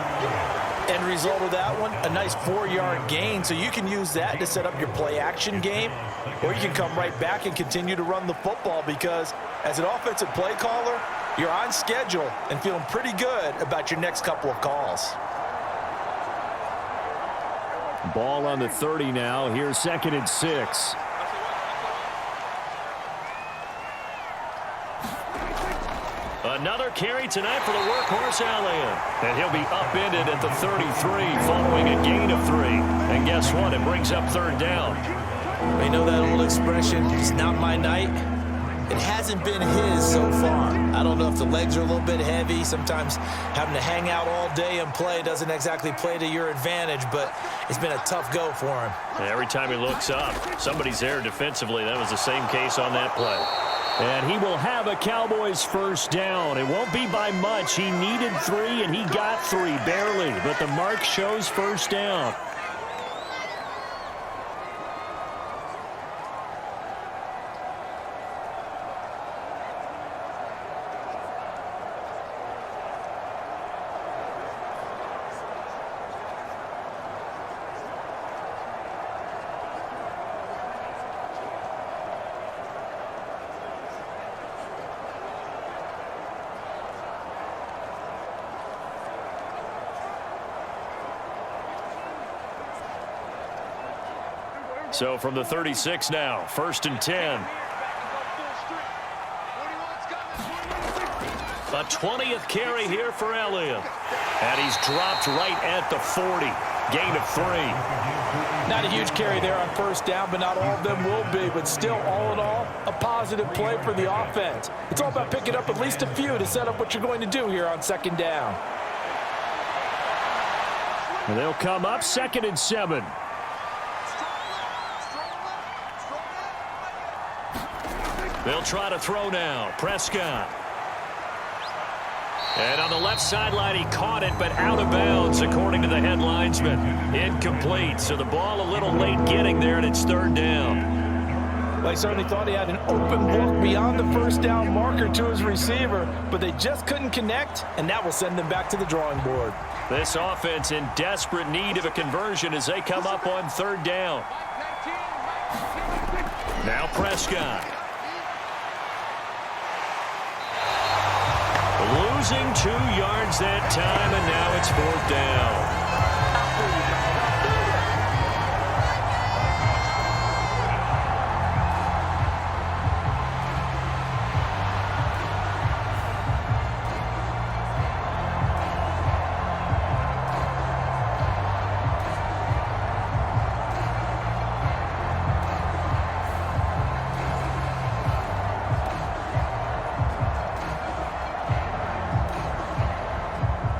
End result of that one, a nice 4-yard gain, so you can use that to set up your play-action game, or you can come right back and continue to run the football, because as an offensive play caller, you're on schedule and feeling pretty good about your next couple of calls. Ball on the 30 now. Here's 2nd and 6. Another carry tonight for the workhorse Elliott. And he'll be upended at the 33 following a gain of 3. And guess what? It brings up 3rd down. You know that old expression, it's not my night? It hasn't been his so far. I don't know if the legs are a little bit heavy. Sometimes having to hang out all day and play doesn't exactly play to your advantage, but it's been a tough go for him. And every time he looks up, somebody's there defensively. That was the same case on that play. And he will have a Cowboys 1st down. It won't be by much. He needed 3, and he got 3, barely. But the mark shows 1st down. So from the 36 now, 1st and 10. A 20th carry here for Elliott. And he's dropped right at the 40. Gain of 3. Not a huge carry there on 1st down, but not all of them will be. But still, all in all, a positive play for the offense. It's all about picking up at least a few to set up what you're going to do here on 2nd down. And they'll come up 2nd and 7. They'll try to throw now. Prescott. And on the left sideline, he caught it, but out of bounds, according to the head linesman. Incomplete, so the ball a little late getting there, and it's 3rd down. They certainly thought he had an open look beyond the 1st down marker to his receiver, but they just couldn't connect, and that will send them back to the drawing board. This offense in desperate need of a conversion as they come up on 3rd down. Now Prescott. Losing 2 yards that time, and now it's 4th down.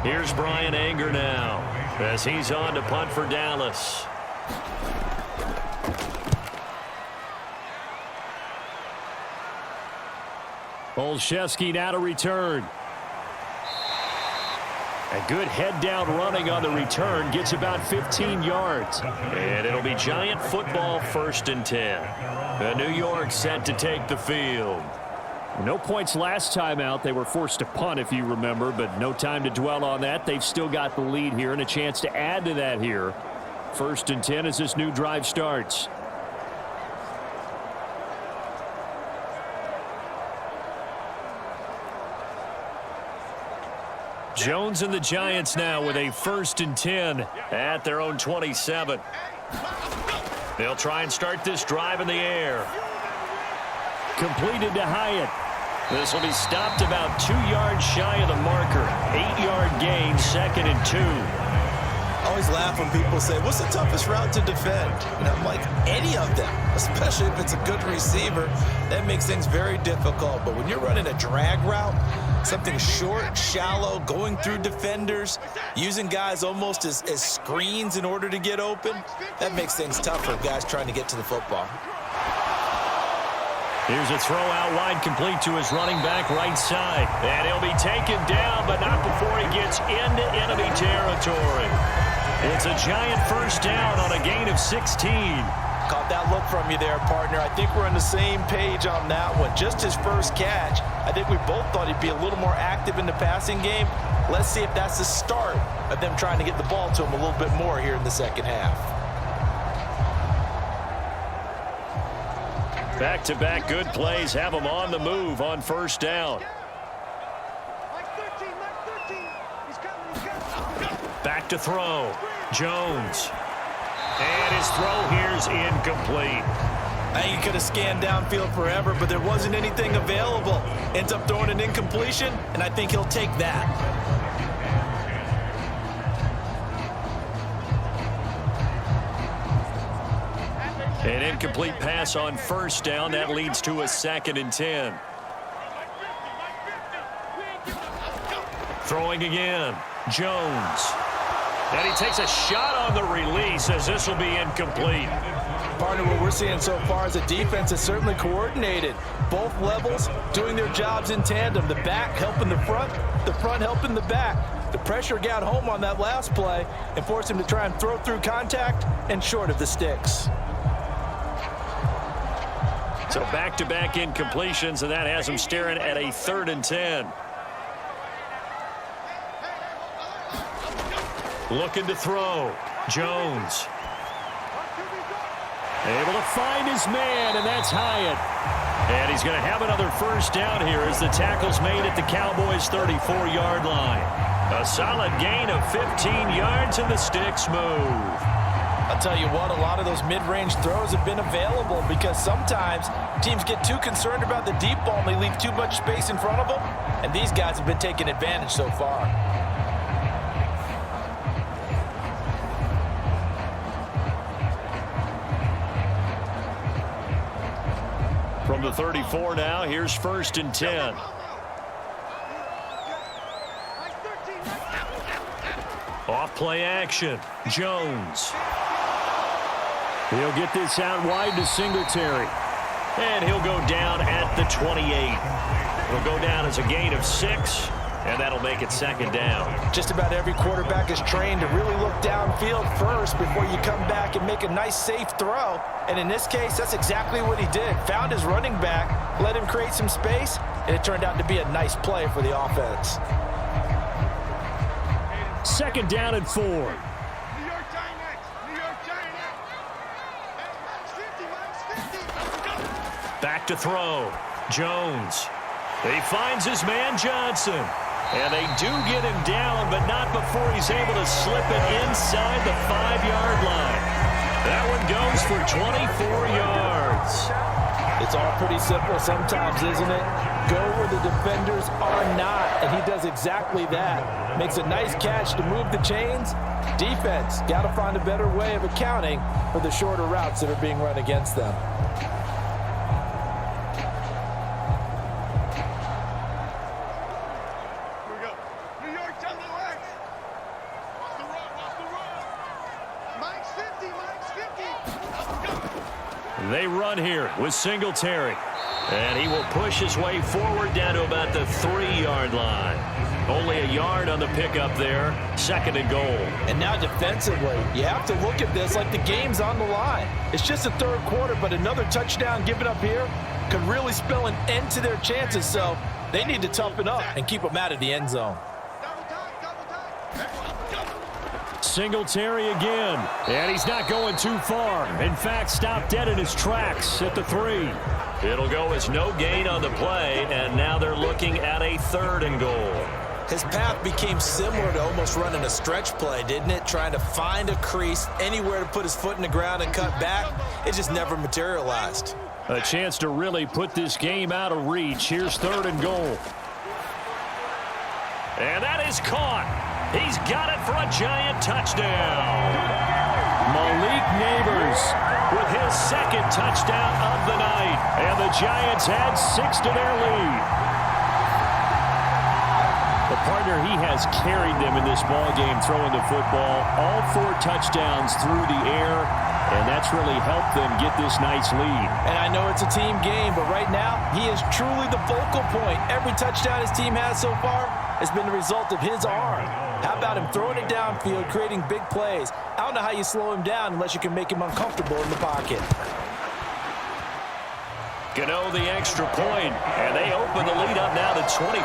Here's Brian Anger now as he's on to punt for Dallas. Olszewski now to return. A good head down running on the return, gets about 15 yards. And it'll be Giant football, 1st and 10. New York set to take the field. No points last time out. They were forced to punt, if you remember, but no time to dwell on that. They've still got the lead here and a chance to add to that here. 1st and 10 as this new drive starts. Jones and the Giants now with a 1st and 10 at their own 27. They'll try and start this drive in the air. Completed to Hyatt. This will be stopped about 2 yards shy of the marker. 8-yard gain, 2nd and 2. I always laugh when people say, what's the toughest route to defend? And I'm like, any of them, especially if it's a good receiver. That makes things very difficult. But when you're running a drag route, something short, shallow, going through defenders, using guys almost as screens in order to get open, that makes things tough for guys trying to get to the football. Here's a throw out wide, complete to his running back right side. And he'll be taken down, but not before he gets into enemy territory. It's a Giant 1st down on a gain of 16. Caught that look from you there, partner. I think we're on the same page on that one. Just his first catch. I think we both thought he'd be a little more active in the passing game. Let's see if that's the start of them trying to get the ball to him a little bit more here in the 2nd half. Back-to-back good plays have them on the move on 1st down. Back to throw. Jones. And his throw here's incomplete. I think he could have scanned downfield forever, but there wasn't anything available. Ends up throwing an incompletion, and I think he'll take that. An incomplete pass on 1st down. That leads to a 2nd and 10. Throwing again. Jones. And he takes a shot on the release as this will be incomplete. Partner, what we're seeing so far is a defense is certainly coordinated. Both levels doing their jobs in tandem. The back helping the front helping the back. The pressure got home on that last play and forced him to try and throw through contact and short of the sticks. So back-to-back incompletions, and that has him staring at a 3rd and 10. Looking to throw. Jones. Able to find his man, and that's Hyatt. And he's going to have another 1st down here as the tackle's made at the Cowboys' 34-yard line. A solid gain of 15 yards, and the sticks move. I'll tell you what, a lot of those mid-range throws have been available because sometimes teams get too concerned about the deep ball and they leave too much space in front of them, and these guys have been taking advantage so far. From the 34 now, here's 1st and 10. Off play action. Jones. He'll get this out wide to Singletary. And he'll go down at the 28. He'll go down as a gain of 6. And that'll make it 2nd down. Just about every quarterback is trained to really look downfield first before you come back and make a nice, safe throw. And in this case, that's exactly what he did. Found his running back, let him create some space, and it turned out to be a nice play for the offense. 2nd down and 4. New York Giants. New York Giants. Back to throw. Jones. He finds his man Johnson. And they do get him down, but not before he's able to slip it inside the 5-yard line. That one goes for 24 yards. It's all pretty simple sometimes, isn't it? Go where the defenders are not, and he does exactly that. Makes a nice catch to move the chains. Defense, got to find a better way of accounting for the shorter routes that are being run against them. They run here with Singletary. And he will push his way forward down to about the 3-yard line. Only a yard on the pickup there. 2nd and goal. And now defensively, you have to look at this like the game's on the line. It's just the 3rd quarter, but another touchdown given up here could really spell an end to their chances. So they need to toughen up and keep them out of the end zone. Singletary again. And he's not going too far. In fact, stopped dead in his tracks at the 3. It'll go as no gain on the play, and now they're looking at a 3rd and goal. His path became similar to almost running a stretch play, didn't it? Trying to find a crease, anywhere to put his foot in the ground and cut back. It just never materialized. A chance to really put this game out of reach. Here's 3rd and goal. And that is caught. He's got it for a Giant touchdown. Malik Neighbors with his 2nd touchdown of the night. And the Giants add 6 to their lead. The partner, he has carried them in this ballgame throwing the football. All 4 touchdowns through the air. And that's really helped them get this nice lead. And I know it's a team game, but right now, he is truly the focal point. Every touchdown his team has so far has been the result of his arm. How about him throwing it downfield, creating big plays? I don't know how you slow him down unless you can make him uncomfortable in the pocket. Gano the extra point, and they open the lead up now to 25.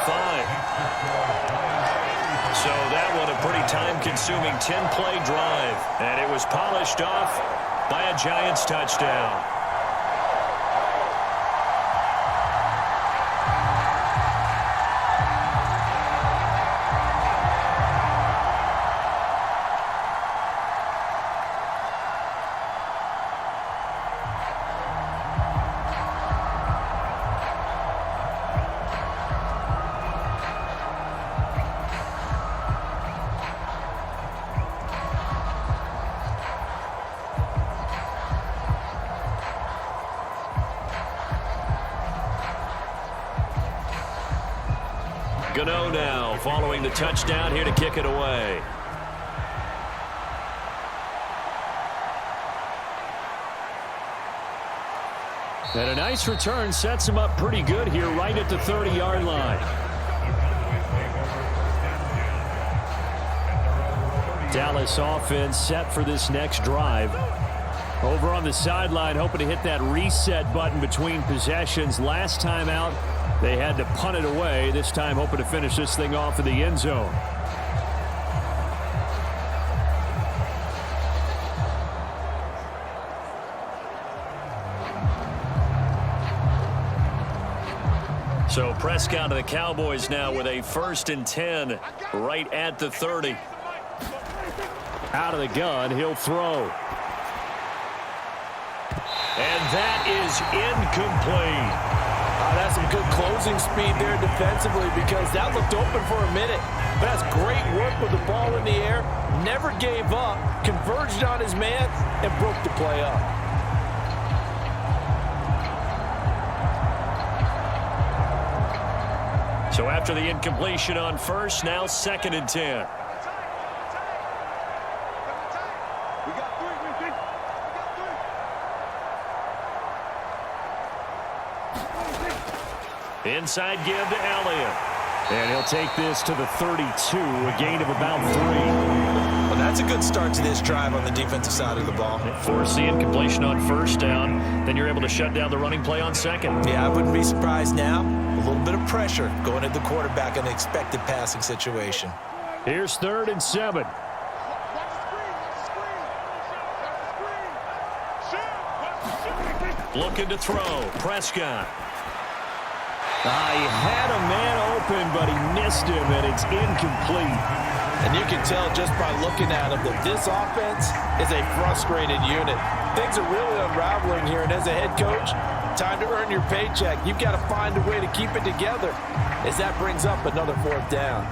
So that one a pretty time-consuming 10-play drive, and it was polished off by a Giants touchdown. Gano now following the touchdown here to kick it away. And a nice return sets him up pretty good here right at the 30-yard line. Dallas offense set for this next drive. Over on the sideline, hoping to hit that reset button between possessions. Last time out, they had to punt it away. This time hoping to finish this thing off in the end zone. So Prescott of the Cowboys now with a 1st and 10 right at the 30. Out of the gun, he'll throw. And that is incomplete. That's some good closing speed there defensively because that looked open for a minute. But that's great work with the ball in the air. Never gave up, converged on his man, and broke the play up. So after the incompletion on first, now 2nd and 10. Inside give to Elliott. And he'll take this to the 32, a gain of about 3. Well, that's a good start to this drive on the defensive side of the ball. Force the incompletion on first down. Then you're able to shut down the running play on second. Yeah, I wouldn't be surprised now. A little bit of pressure going at the quarterback in an expected passing situation. Here's 3rd and 7. Looking to throw. Prescott. He had a man open, but he missed him, and it's incomplete. And you can tell just by looking at him that this offense is a frustrated unit. Things are really unraveling here, and as a head coach, time to earn your paycheck. You've got to find a way to keep it together as that brings up another 4th down.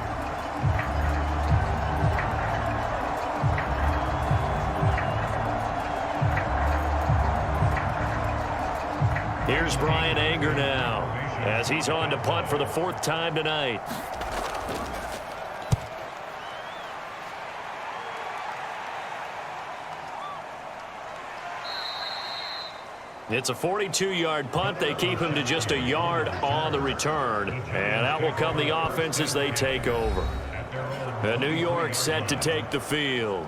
Here's Brian Anger now, as he's on to punt for the 4th time tonight. It's a 42-yard punt. They keep him to just a yard on the return. And out will come the offense as they take over. And New York set to take the field.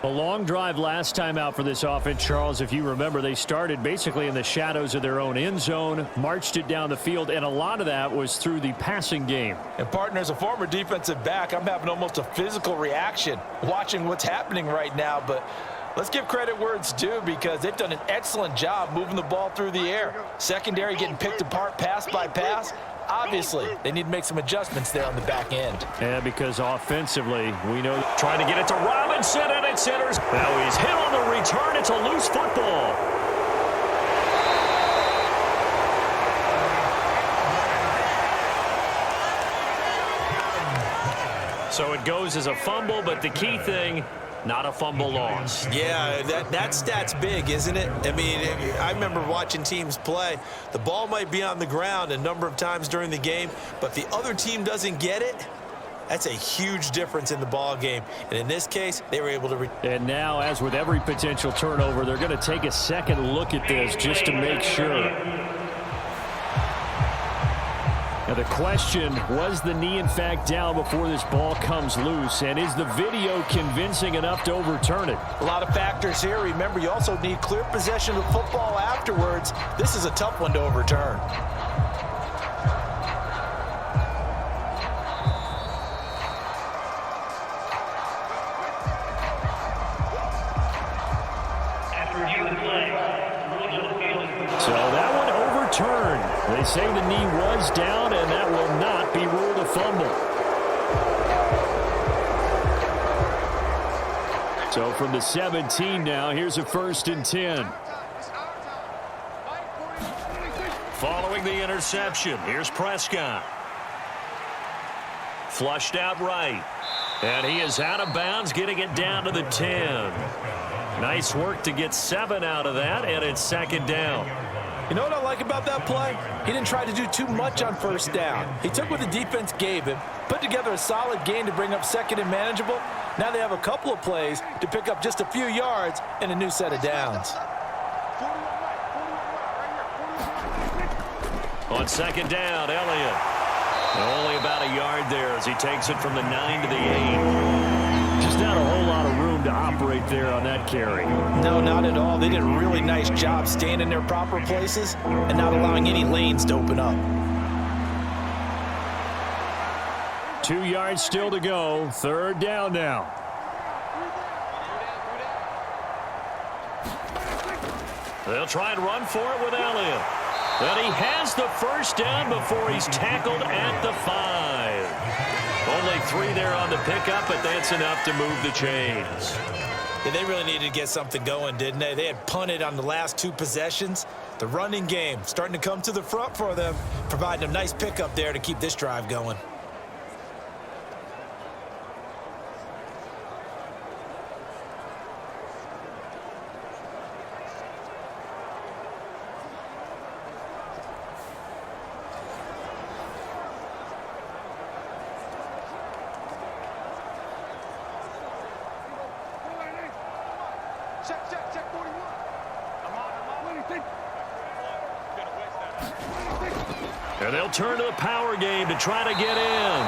A long drive last time out for this offense, Charles. If you remember, they started basically in the shadows of their own end zone, marched it down the field, and a lot of that was through the passing game. And, partner, as a former defensive back, I'm having almost a physical reaction watching what's happening right now. But let's give credit where it's due because they've done an excellent job moving the ball through the air. Secondary getting picked apart pass by pass. Obviously, they need to make some adjustments there on the back end. Yeah, because offensively, we know trying to get it to Robinson, and it centers. Now he's hit on the return. It's a loose football. So it goes as a fumble, but the key thing, not a fumble loss. Yeah, that stat's big, isn't it? I mean, I remember watching teams play. The ball might be on the ground a number of times during the game, but if the other team doesn't get it, that's a huge difference in the ball game. And in this case, they were able to. And now, as with every potential turnover, they're going to take a second look at this just to make sure. Now the question, was the knee in fact down before this ball comes loose? And is the video convincing enough to overturn it? A lot of factors here. Remember, you also need clear possession of football afterwards. This is a tough one to overturn. So that one overturned. They say the knee was down, and that will not be ruled a fumble. So from the 17 now, here's a 1st and 10. Following the interception, here's Prescott. Flushed out right. And he is out of bounds, getting it down to the 10. Nice work to get 7 out of that, and it's 2nd down. You know what I like about that play? He didn't try to do too much on 1st down. He took what the defense gave him, put together a solid gain to bring up 2nd and manageable. Now they have a couple of plays to pick up just a few yards and a new set of downs. On 2nd down, Elliott. Only about a yard there as he takes it from the 9 to the 8. Just not a whole lot of room to operate there on that carry. No, not at all. They did a really nice job staying in their proper places and not allowing any lanes to open up. 2 yards still to go. 3rd down now. They'll try and run for it with Elliott. And he has the 1st down before he's tackled at the 5. Only 3 there on the pickup, but that's enough to move the chains. Yeah, they really needed to get something going, didn't they? They had punted on the last 2 possessions. The running game starting to come to the front for them, providing a nice pickup there to keep this drive going. Check 41. I'm on. And they'll turn to the power game to try to get in.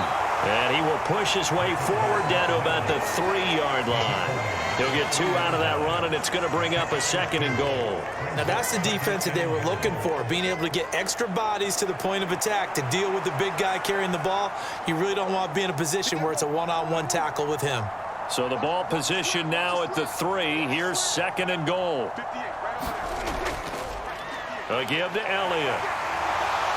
And he will push his way forward down to about the 3-yard line. He'll get 2 out of that run, and it's going to bring up a 2nd and goal. Now, that's the defense that they were looking for, being able to get extra bodies to the point of attack to deal with the big guy carrying the ball. You really don't want to be in a position where it's a one-on-one tackle with him. So the ball position now at the 3. Here's 2nd and goal. A give to Elliott.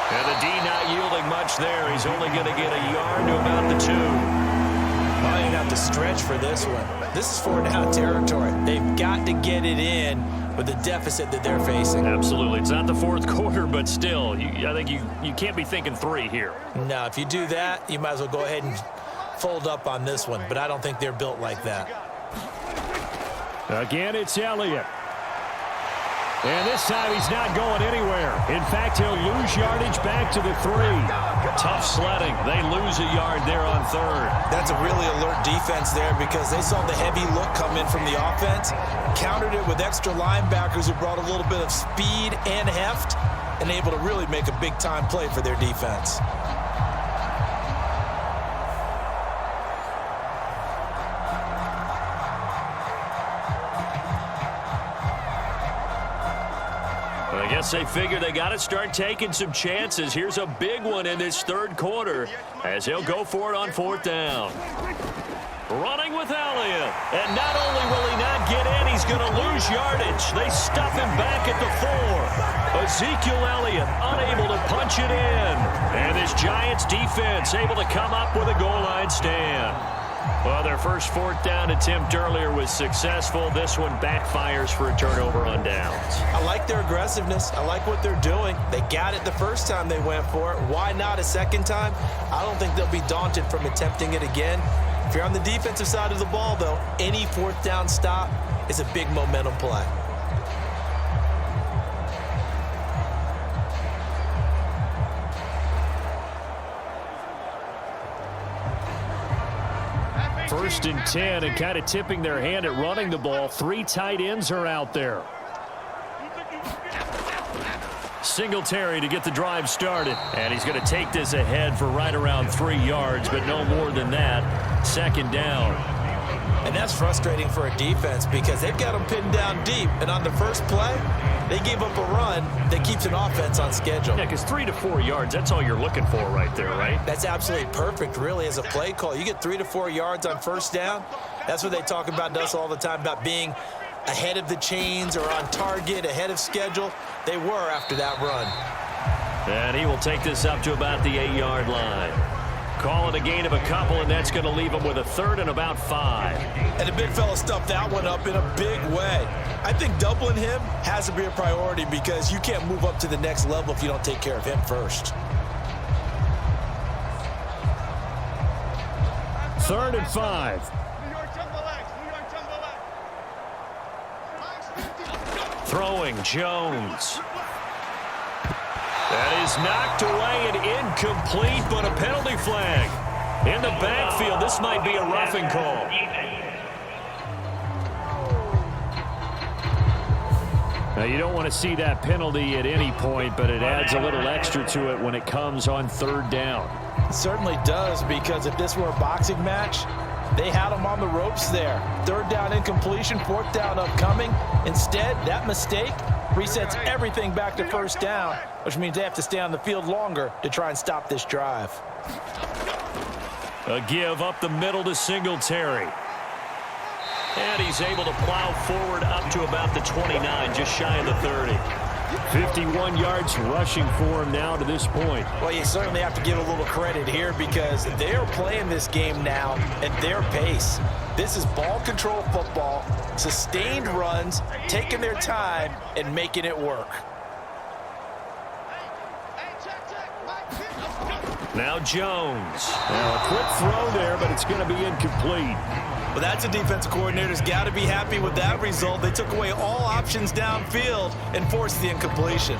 And the D not yielding much there. He's only going to get a yard to about the 2. Well, you have to stretch for this one. This is 4-down territory. They've got to get it in with the deficit that they're facing. Absolutely. It's not the 4th quarter, but still, I think you can't be thinking 3 here. No, if you do that, you might as well go ahead and fold up on this one, but I don't think they're built like that. Again, it's Elliott. And this time he's not going anywhere. In fact, he'll lose yardage back to the 3. Tough sledding. They lose a yard there on 3rd. That's a really alert defense there because they saw the heavy look come in from the offense, countered it with extra linebackers who brought a little bit of speed and heft, and able to really make a big-time play for their defense. I guess they figure they got to start taking some chances. Here's a big one in this 3rd quarter as he'll go for it on 4th down. Running with Elliott. And not only will he not get in, he's going to lose yardage. They stuff him back at the 4. Ezekiel Elliott unable to punch it in. And this Giants defense able to come up with a goal line stand. Well, their first 4th down attempt earlier was successful. This one backfires for a turnover on downs. I like their aggressiveness. I like what they're doing. They got it the first time they went for it. Why not a second time? I don't think they'll be daunted from attempting it again. If you're on the defensive side of the ball, though, any 4th down stop is a big momentum play. First and 10, and kind of tipping their hand at running the ball. 3 tight ends are out there. Singletary to get the drive started. And he's going to take this ahead for right around 3 yards, but no more than that. 2nd down. And that's frustrating for a defense because they've got them pinned down deep. And on the first play, they gave up a run that keeps an offense on schedule. Yeah, because 3 to 4 yards, that's all you're looking for right there, right? That's absolutely perfect, really, as a play call. You get 3 to 4 yards on 1st down. That's what they talk about to us all the time, about being ahead of the chains or on target, ahead of schedule. They were after that run. And he will take this up to about the 8-yard line. Call it a gain of a couple, and that's going to leave him with a 3rd and about 5. And the big fella stuffed that one up in a big way. I think doubling him has to be a priority because you can't move up to the next level if you don't take care of him first. 3rd and 5. New York to the legs. New York to the legs. Throwing Jones. That is knocked away and incomplete, but a penalty flag. In the backfield, this might be a roughing call. Now, you don't want to see that penalty at any point, but it adds a little extra to it when it comes on 3rd down. It certainly does, because if this were a boxing match, they had him on the ropes there. 3rd down incompletion, 4th down upcoming. Instead, that mistake resets everything back to 1st down, which means they have to stay on the field longer to try and stop this drive. A give up the middle to Singletary. And he's able to plow forward up to about the 29, just shy of the 30. 51 yards rushing for him now to this point. Well, you certainly have to give a little credit here because they're playing this game now at their pace. This is ball control football, sustained runs, taking their time, and making it work. Now Jones. Now a quick throw there, but it's going to be incomplete. Well, that's a defensive coordinator's got to be happy with that result. They took away all options downfield and forced the incompletion.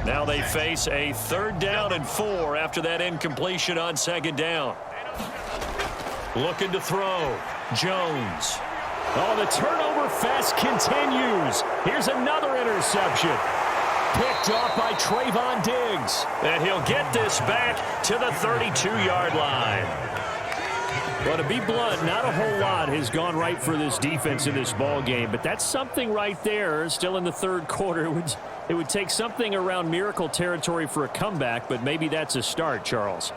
Now they face a 3rd down and 4 after that incompletion on 2nd down. Looking to throw. Jones. Oh, the turnover fest continues. Here's another interception. Picked off by Trayvon Diggs. And he'll get this back to the 32-yard line. Well, to be blunt, not a whole lot has gone right for this defense in this ball game, but that's something right there. Still in the 3rd quarter. It would take something around miracle territory for a comeback, but maybe that's a start, Charles.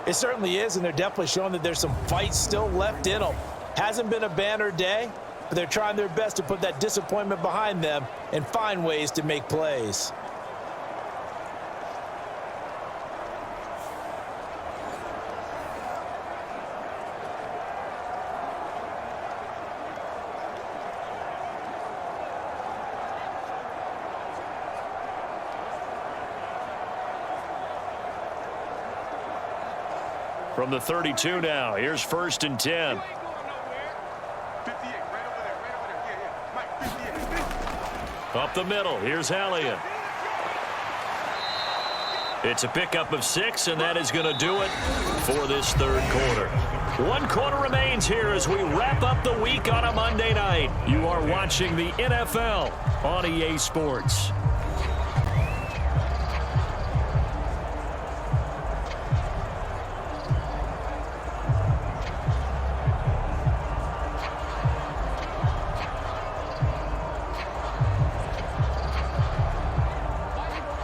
It certainly is, and they're definitely showing that there's some fight still left in them. Hasn't been a banner day, but they're trying their best to put that disappointment behind them and find ways to make plays. From the 32 now, here's 1st and 10. Up the middle, here's Elliott. It's a pickup of 6, and that is going to do it for this 3rd quarter. 1 quarter remains here as we wrap up the week on a Monday night. You are watching the NFL on EA Sports.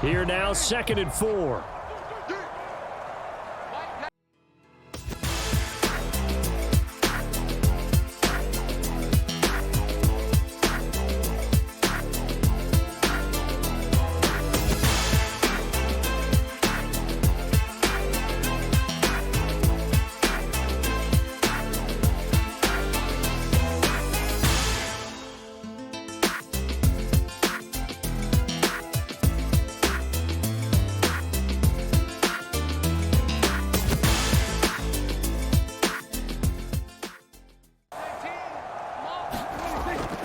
Here now, 2nd and 4.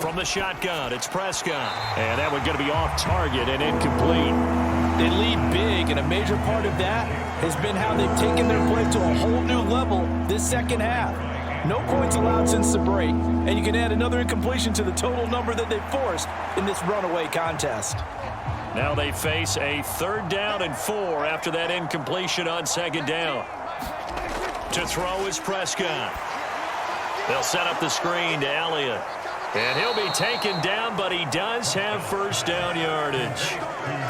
From the shotgun, it's Prescott. And that one going to be off target and incomplete. They lead big, and a major part of that has been how they've taken their play to a whole new level this 2nd half. No points allowed since the break, and you can add another incompletion to the total number that they forced in this runaway contest. Now they face a 3rd down and 4 after that incompletion on 2nd down. To throw is Prescott. They'll set up the screen to Elliott. And he'll be taken down, but he does have 1st down yardage.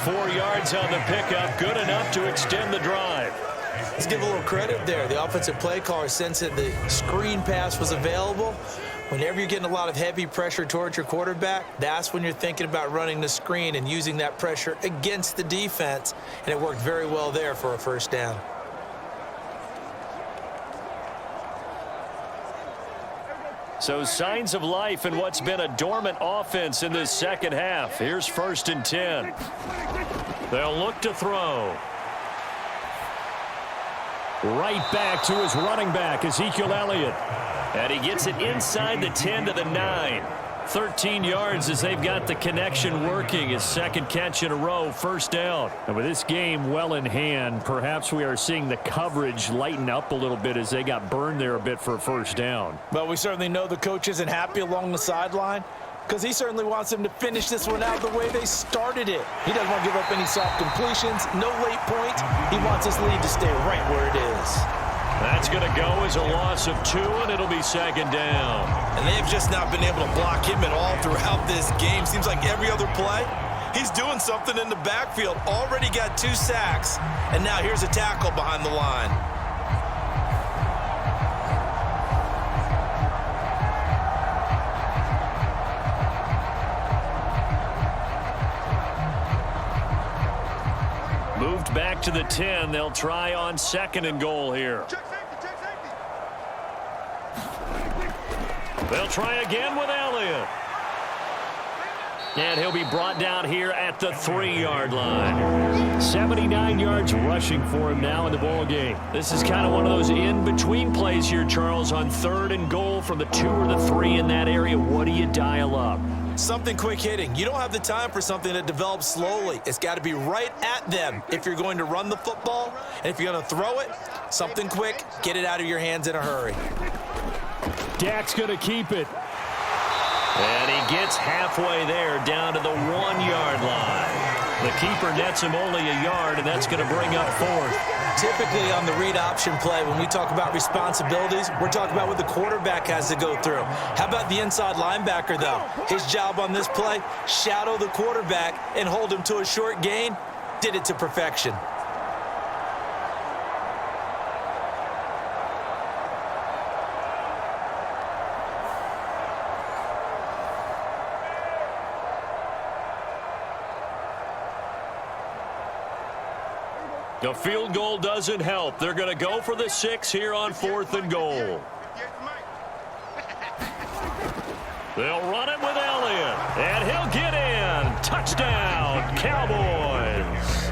4 yards on the pickup, good enough to extend the drive. Let's give a little credit there. The offensive play caller sensed that the screen pass was available. Whenever you're getting a lot of heavy pressure towards your quarterback, that's when you're thinking about running the screen and using that pressure against the defense. And it worked very well there for a 1st down. So signs of life in what's been a dormant offense in this 2nd half. Here's 1st and 10. They'll look to throw. Right back to his running back, Ezekiel Elliott. And he gets it inside the 10 to the 9. 13 yards as they've got the connection working. His 2nd catch in a row, 1st down. And with this game well in hand, perhaps we are seeing the coverage lighten up a little bit as they got burned there a bit for a 1st down. Well, we certainly know the coach isn't happy along the sideline because he certainly wants them to finish this one out the way they started it. He doesn't want to give up any soft completions, no late points. He wants his lead to stay right where it is. That's going to go as a loss of 2, and it'll be 2nd down. And they've just not been able to block him at all throughout this game. Seems like every other play, He's doing something in the backfield. Already got 2 sacks, and now here's a tackle behind the line. Moved back to the 10. They'll try on 2nd and goal here. Check safety, check safety. They'll try again with Elliott. And he'll be brought down here at the 3-yard line. 79 yards rushing for him now in the ball game. This is kind of one of those in-between plays here, Charles, on 3rd and goal from the 2 or the 3 in that area. What do you dial up? Something quick hitting. You don't have the time for something that develops slowly. It's got to be right at them if you're going to run the football. And if you're going to throw it, something quick, get it out of your hands in a hurry. Dak's going to keep it. And he gets halfway there down to the 1-yard line. The keeper nets him only a yard, and that's going to bring up 4th. Typically on the read option play, when we talk about responsibilities, we're talking about what the quarterback has to go through. How about the inside linebacker, though? His job on this play, shadow the quarterback and hold him to a short gain. Did it to perfection. The field goal doesn't help. They're going to go for the 6 here on 4th and goal. They'll run it with Elliott, and he'll get in. Touchdown, Cowboys.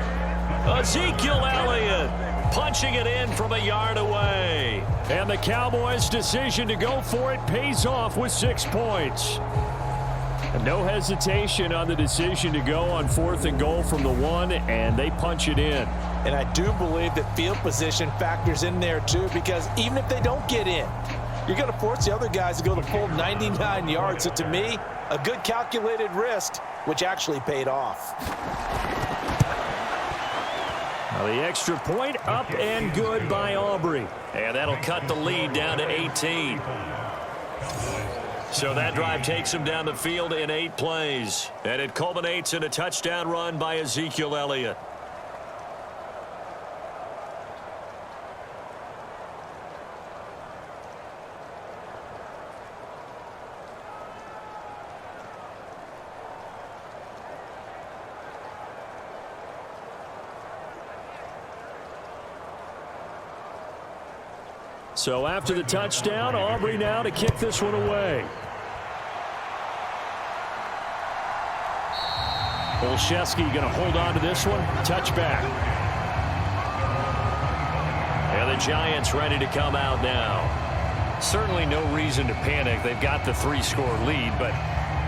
Ezekiel Elliott punching it in from a yard away. And the Cowboys' decision to go for it pays off with 6 points. And no hesitation on the decision to go on 4th and goal from the 1, and they punch it in. And I do believe that field position factors in there too, because even if they don't get in, you're going to force the other guys to go the full 99 yards. So to me, a good calculated risk, which actually paid off. Now the extra point up and good by Aubrey. And that'll cut the lead down to 18. So that drive takes him down the field in 8 plays. And it culminates in a touchdown run by Ezekiel Elliott. So after the touchdown, Aubrey now to kick this one away. Olszewski going to hold on to this one. Touchback. And the Giants ready to come out now. Certainly no reason to panic. They've got the 3-score lead, but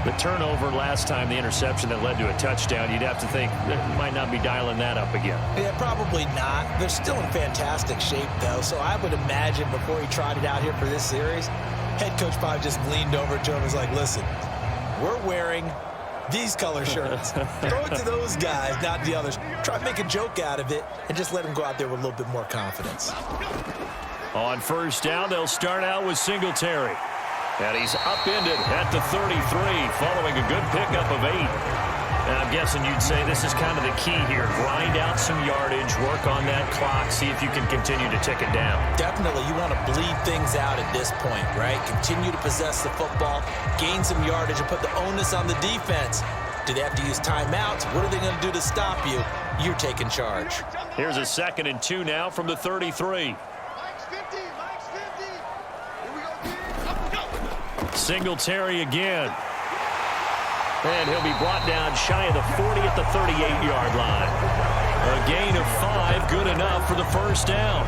the turnover last time, the interception that led to a touchdown, you'd have to think that might not be dialing that up again. Yeah, probably not. They're still in fantastic shape, though, so I would imagine before he tried it out here for this series, head coach probably just leaned over to him and was like, listen, we're wearing these color shirts. Throw it to those guys, not the others. Try to make a joke out of it and just let them go out there with a little bit more confidence. On 1st down, they'll start out with Singletary. And he's upended at the 33 following a good pickup of 8. And I'm guessing you'd say this is kind of the key here. Grind out some yardage, work on that clock, see if you can continue to tick it down. Definitely. You want to bleed things out at this point, right? Continue to possess the football, gain some yardage, and put the onus on the defense. Do they have to use timeouts? What are they going to do to stop you? You're taking charge. Here's a 2nd and 2 now from the 33. Singletary again. And he'll be brought down shy of the 40 at the 38-yard line. A gain of 5, good enough for the 1st down.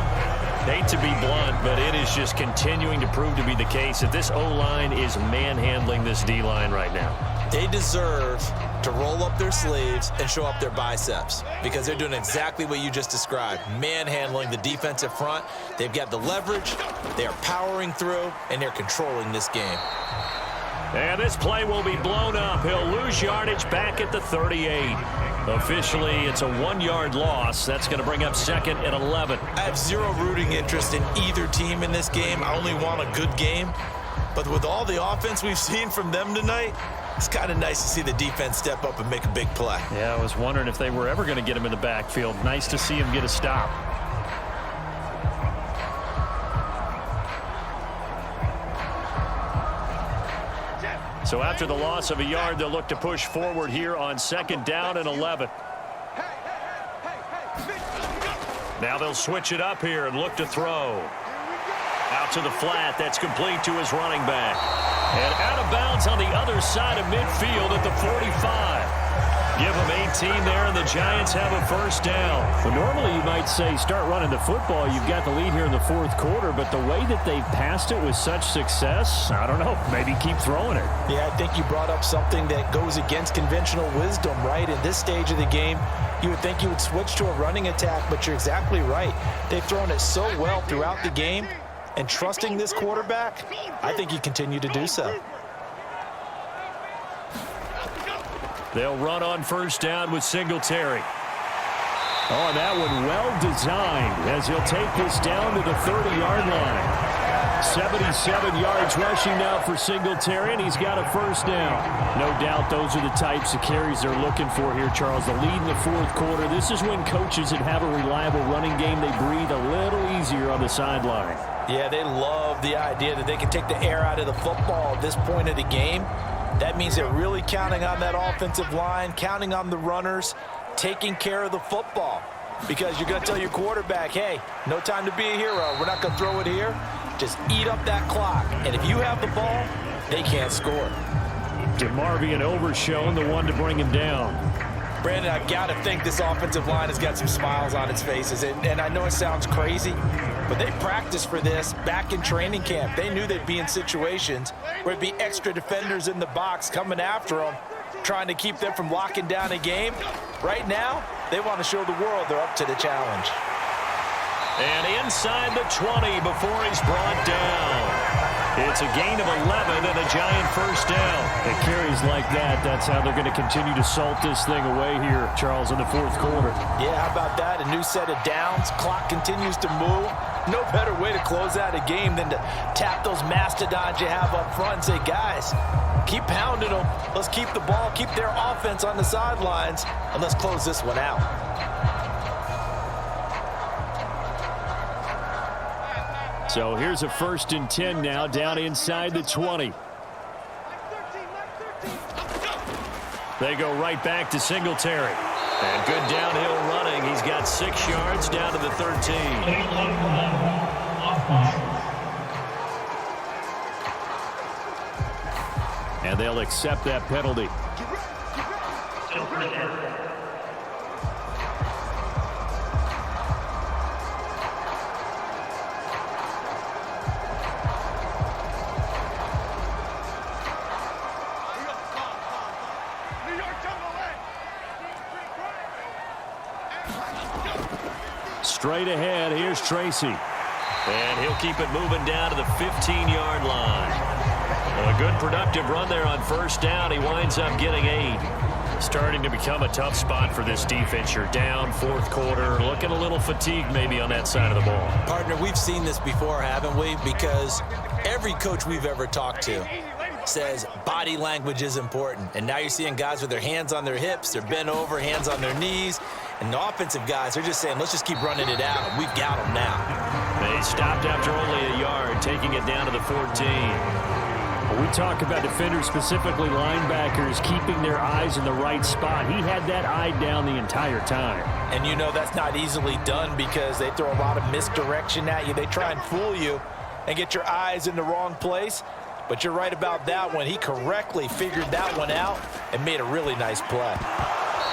Hate to be blunt, but it is just continuing to prove to be the case that this O-line is manhandling this D-line right now. They deserve to roll up their sleeves and show up their biceps because they're doing exactly what you just described, manhandling the defensive front. They've got the leverage, they are powering through, and they're controlling this game. And this play will be blown up. He'll lose yardage back at the 38. Officially, it's a 1-yard loss. That's going to bring up 2nd and 11. I have zero rooting interest in either team in this game. I only want a good game. But with all the offense we've seen from them tonight, It's kind of nice to see the defense step up and make a big play. Yeah, I was wondering if they were ever going to get him in the backfield. Nice to see him get a stop. So after the loss of a yard, they'll look to push forward here on 2nd down and 11. Now they'll switch it up here and look to throw. Out to the flat. That's complete to his running back. And out of bounds on the other side of midfield at the 45. Give them 18 there, and the Giants have a 1st down. Well, normally you might say start running the football. You've got the lead here in the 4th quarter, but the way that they've passed it with such success, I don't know, maybe keep throwing it. Yeah, I think you brought up something that goes against conventional wisdom, right? In this stage of the game, you would think you would switch to a running attack, but you're exactly right. They've thrown it so well throughout the game, and trusting this quarterback, I think you continue to do so. They'll run on 1st down with Singletary. Oh, and that one well designed as he'll take this down to the 30-yard line. 77 yards rushing now for Singletary, and he's got a 1st down. No doubt those are the types of carries they're looking for here, Charles. The lead in the 4th quarter. This is when coaches that have a reliable running game, they breathe a little easier on the sideline. Yeah, they love the idea that they can take the air out of the football at this point of the game. That means they're really counting on that offensive line, counting on the runners, taking care of the football. Because you're going to tell your quarterback, hey, no time to be a hero. We're not going to throw it here. Just eat up that clock. And if you have the ball, they can't score. DeMarvion Overshown, the one to bring him down. Brandon, I've got to think this offensive line has got some smiles on its faces. And I know it sounds crazy, but they practiced for this back in training camp. They knew they'd be in situations where it'd be extra defenders in the box coming after them, trying to keep them from locking down a game. Right now, they want to show the world they're up to the challenge. And inside the 20 before he's brought down. It's a gain of 11 and a Giant 1st down. It carries like that. That's how they're going to continue to salt this thing away here, Charles, in the 4th quarter. Yeah, how about that? A new set of downs. Clock continues to move. No better way to close out a game than to tap those mastodons you have up front and say, guys, keep pounding them. Let's keep the ball, keep their offense on the sidelines, and let's close this one out. So here's a 1st and 10 now, down inside the 20. They go right back to Singletary. And good downhill running. He's got 6 yards down to the 13. And they'll accept that penalty. Straight ahead, here's Tracy. And he'll keep it moving down to the 15-yard line. A good productive run there on 1st down. He winds up getting 8. Starting to become a tough spot for this defense. You're down 4th quarter, looking a little fatigued maybe on that side of the ball. Partner, we've seen this before, haven't we? Because every coach we've ever talked to says body language is important. And now you're seeing guys with their hands on their hips, they're bent over, hands on their knees. And the offensive guys are just saying, let's just keep running it out. We've got them now. They stopped after only a yard, taking it down to the 14. We talk about defenders, specifically linebackers, keeping their eyes in the right spot. He had that eye down the entire time. And you know that's not easily done because they throw a lot of misdirection at you. They try and fool you and get your eyes in the wrong place. But you're right about that one. He correctly figured that one out and made a really nice play.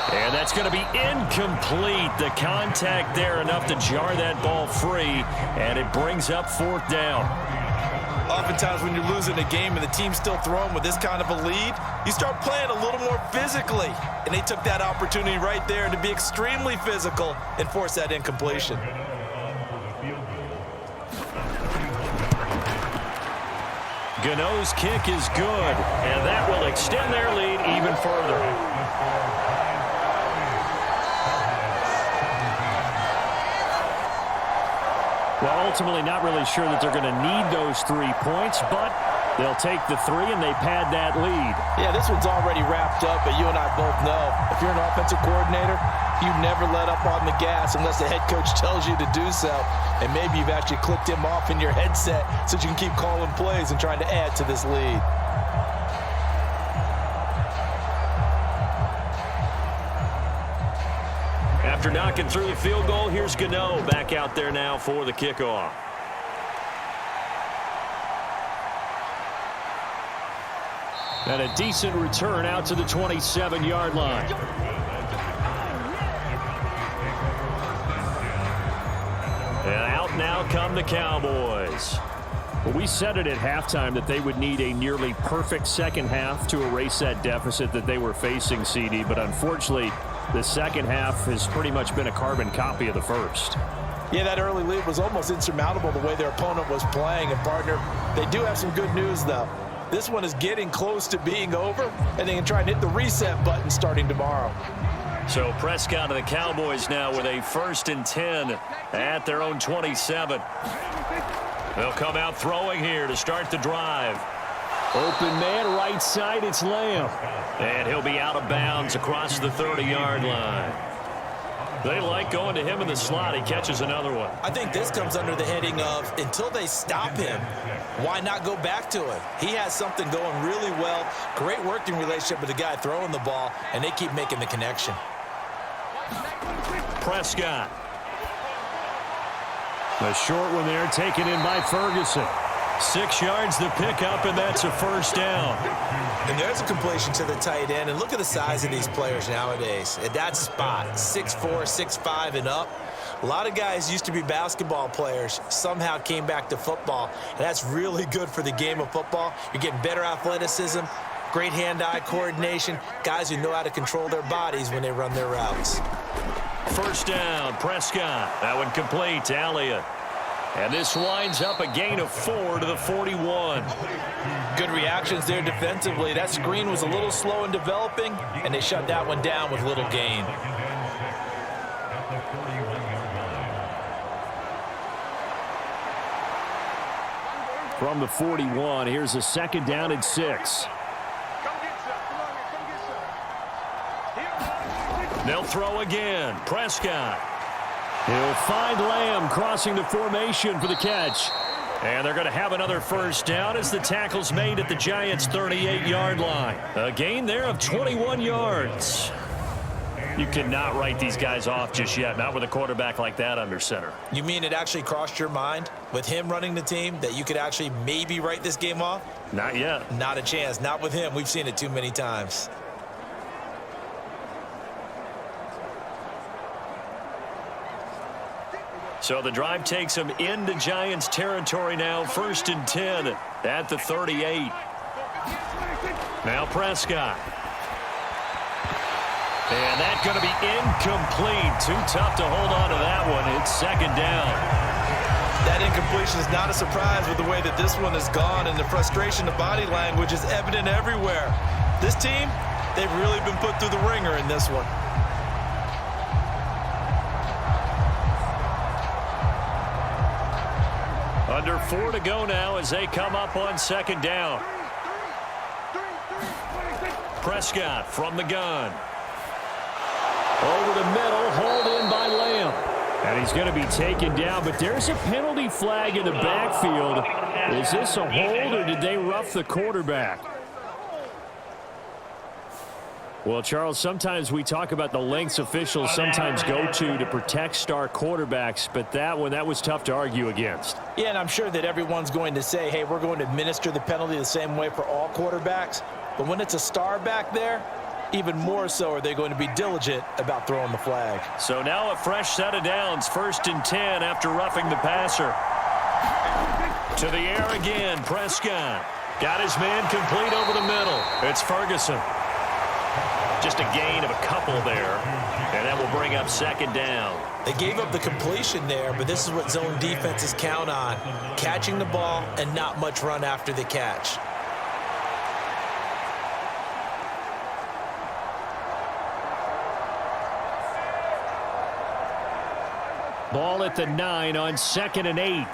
And that's going to be incomplete. The contact there enough to jar that ball free, and it brings up 4th down. Oftentimes when you're losing a game and the team's still throwing with this kind of a lead, you start playing a little more physically. And they took that opportunity right there to be extremely physical and force that incompletion. Gano's kick is good, and that will extend their lead even further. Well, ultimately not really sure that they're going to need those 3 points, but They'll take the 3, and they pad that lead. Yeah, this one's already wrapped up, but you and I both know if you're an offensive coordinator, you never let up on the gas unless the head coach tells you to do so. And maybe you've actually clicked him off in your headset so you can keep calling plays and trying to add to this lead. After knocking through the field goal, here's Gano back out there now for the kickoff. And a decent return out to the 27-yard line. And out now come the Cowboys. Well, we said it at halftime that they would need a nearly perfect second half to erase that deficit that they were facing, CD. But unfortunately, the second half has pretty much been a carbon copy of the first. Yeah, that early lead was almost insurmountable the way their opponent was playing. And, partner, they do have some good news, though. This one is getting close to being over, and they can try and hit the reset button starting tomorrow. So Prescott and the Cowboys now with a 1st and 10 at their own 27. They'll come out throwing here to start the drive. Open man, right side, it's Lamb. And he'll be out of bounds across the 30-yard line. They like going to him in the slot. He catches another one. I think this comes under the heading of until they stop him, why not go back to it? He has something going really well. Great working relationship with the guy throwing the ball, and they keep making the connection. Prescott. The short one there taken in by Ferguson. 6 yards the pickup, and that's a 1st down. And there's a completion to the tight end. And look at the size of these players nowadays. At that spot, 6'4", 6'5", and up. A lot of guys used to be basketball players, somehow came back to football. And that's really good for the game of football. You're getting better athleticism, great hand-eye coordination, guys who know how to control their bodies when they run their routes. 1st down, Prescott. That one complete to Elliott. And this winds up a gain of 4 to the 41. Good reactions there defensively. That screen was a little slow in developing, and they shut that one down with little gain. From the 41, here's a 2nd down and 6. They'll throw again. Prescott. He'll find Lamb crossing the formation for the catch. And they're going to have another 1st down as the tackle's made at the Giants' 38-yard line. A gain there of 21 yards. You cannot write these guys off just yet, not with a quarterback like that under center. You mean it actually crossed your mind with him running the team that you could actually maybe write this game off? Not yet. Not a chance. Not with him. We've seen it too many times. So the drive takes them into Giants territory now. 1st and 10 at the 38. Now Prescott. And that's going to be incomplete. Too tough to hold on to that one. It's 2nd down. That incompletion is not a surprise with the way that this one has gone, and the frustration, the body language is evident everywhere. This team, they've really been put through the ringer in this one. Under 4 to go now as they come up on 2nd down. Prescott from the gun. Over the middle, hauled in by Lamb. And he's going to be taken down, but there's a penalty flag in the backfield. Is this a hold, or did they rough the quarterback? Well, Charles, sometimes we talk about the lengths officials sometimes go to protect star quarterbacks, but that was tough to argue against. Yeah, and I'm sure that everyone's going to say, hey, we're going to administer the penalty the same way for all quarterbacks. But when it's a star back there, even more so are they going to be diligent about throwing the flag. So now a fresh set of downs, 1st and 10 after roughing the passer. To the air again, Prescott. Got his man complete over the middle. It's Ferguson. Just a gain of a couple there, and that will bring up 2nd down. They gave up the completion there, but this is what zone defenses count on. Catching the ball and not much run after the catch. Ball at the 9 on 2nd and 8.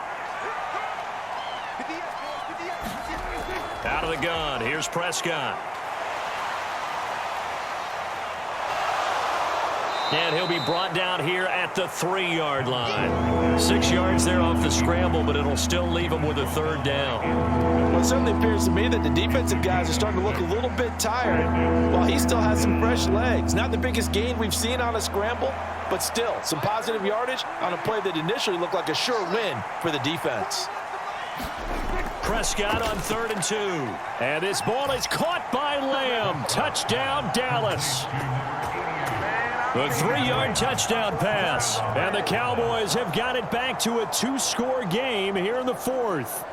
Out of the gun, here's Prescott. And he'll be brought down here at the 3-yard line. 6 yards there off the scramble, but it'll still leave him with a 3rd down. Well, it certainly appears to me that the defensive guys are starting to look a little bit tired while he still has some fresh legs. Not the biggest gain we've seen on a scramble, but still some positive yardage on a play that initially looked like a sure win for the defense. Prescott on 3rd and 2. And this ball is caught by Lamb. Touchdown, Dallas. A 3-yard touchdown pass. And the Cowboys have got it back to a 2-score game here in the 4th.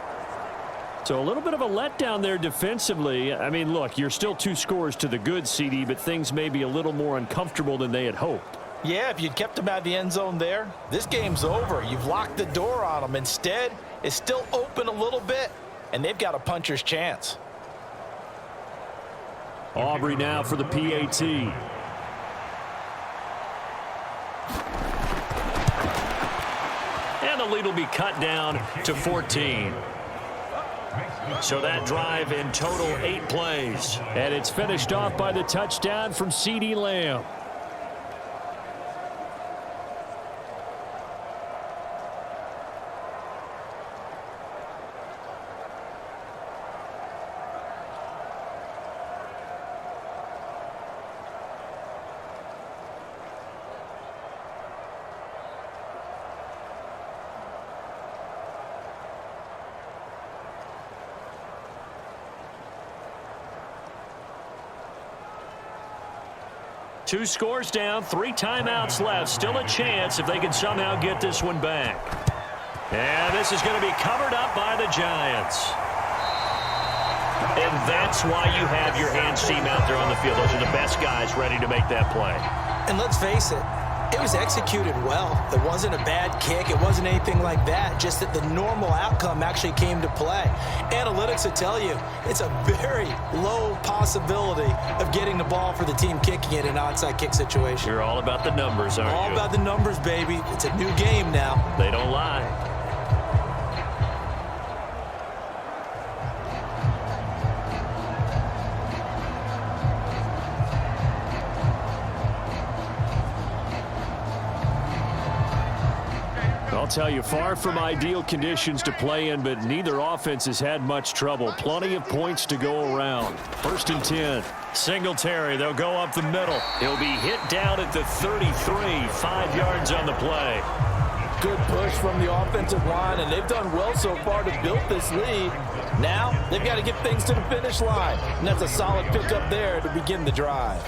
So a little bit of a letdown there defensively. I mean, look, you're still 2 scores to the good, CD, but things may be a little more uncomfortable than they had hoped. Yeah, if you'd kept him out of the end zone there, this game's over. You've locked the door on him. Instead, it's still open a little bit, and they've got a puncher's chance. Aubrey now for the PAT. And the lead will be cut down to 14. So that drive in total 8 plays. And it's finished off by the touchdown from CeeDee Lamb. Two scores down, 3 timeouts left. Still a chance if they can somehow get this one back. And this is going to be covered up by the Giants. And that's why you have your hands team out there on the field. Those are the best guys ready to make that play. And let's face it, it was executed well. It wasn't a bad kick. It wasn't anything like that. Just that the normal outcome actually came to play. Analytics will tell you it's a very low possibility of getting the ball for the team kicking it in an onside kick situation. You're all about the numbers, aren't you? All about the numbers, baby. It's a new game now. They don't lie. I'll tell you, far from ideal conditions to play in, but neither offense has had much trouble. Plenty of points to go around. 1st and 10. Singletary, they'll go up the middle. He'll be hit down at the 33, 5 yards on the play. Good push from the offensive line, and they've done well so far to build this lead. Now, they've got to get things to the finish line, and that's a solid pickup there to begin the drive.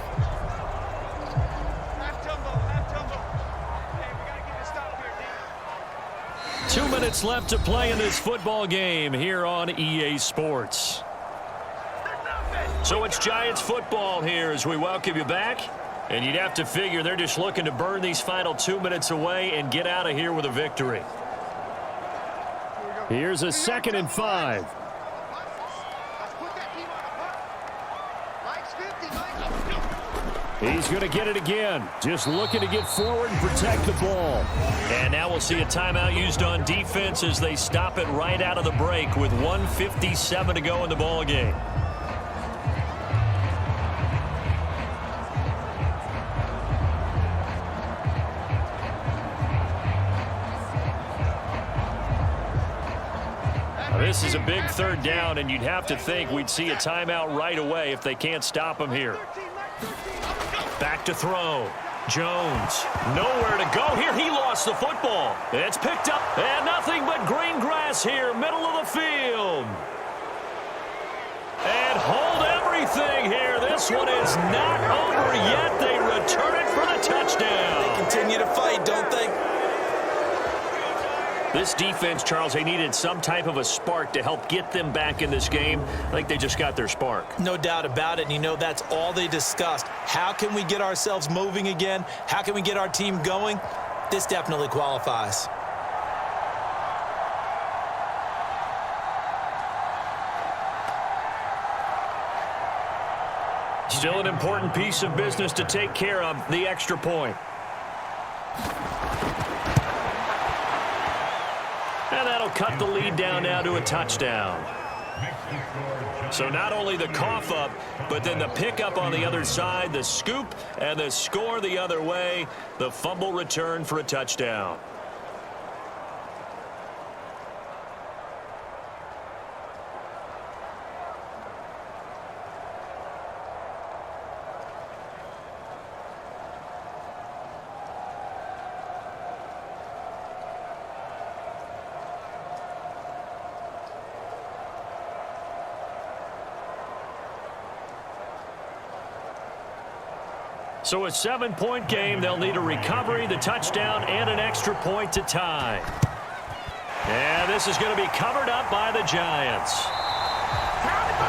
2 minutes left to play in this football game here on EA Sports. So it's Giants football here as we welcome you back. And you'd have to figure they're just looking to burn these final 2 minutes away and get out of here with a victory. Here's a 2nd and 5. He's going to get it again. Just looking to get forward and protect the ball. And now we'll see a timeout used on defense as they stop it right out of the break with 1:57 to go in the ball game. This is a big 3rd down, and you'd have to think we'd see a timeout right away if they can't stop him here. Back to throw. Jones, nowhere to go here. He lost the football. It's picked up, and nothing but green grass here, middle of the field. And hold everything here. This one is not over yet. They return it for the touchdown. They continue to fight, don't they? This defense, Charles, they needed some type of a spark to help get them back in this game. I think they just got their spark. No doubt about it. And you know that's all they discussed. How can we get ourselves moving again? How can we get our team going? This definitely qualifies. Still an important piece of business to take care of, the extra point. And that'll cut the lead down now to a touchdown. So not only the cough up, but then the pickup on the other side, the scoop, and the score the other way. The fumble return for a touchdown. So a 7-point game. They'll need a recovery, the touchdown, and an extra point to tie. And this is going to be covered up by the Giants.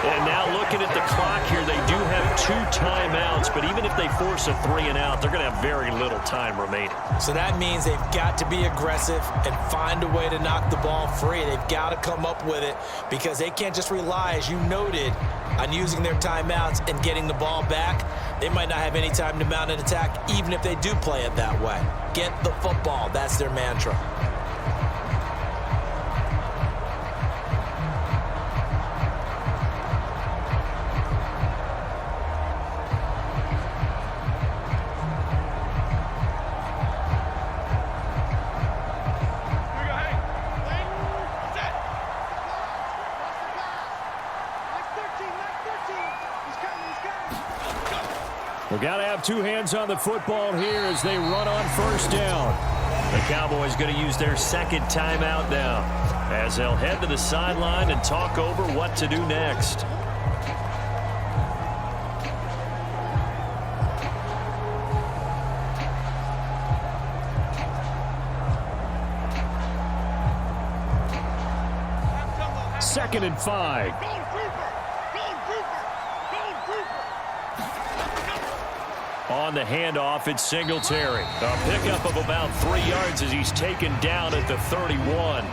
And now looking at the clock here, they do have 2 timeouts, but even if they force a 3-and-out, they're going to have very little time remaining. So that means they've got to be aggressive and find a way to knock the ball free. They've got to come up with it because they can't just rely, as you noted, on using their timeouts and getting the ball back. They might not have any time to mount an attack, even if they do play it that way. Get the football. That's their mantra. We've got to have 2 hands on the football here as they run on first down. The Cowboys going to use their second timeout now as they'll head to the sideline and talk over what to do next. Second and 5. On the handoff, it's Singletary. A pickup of about 3 yards as he's taken down at the 31.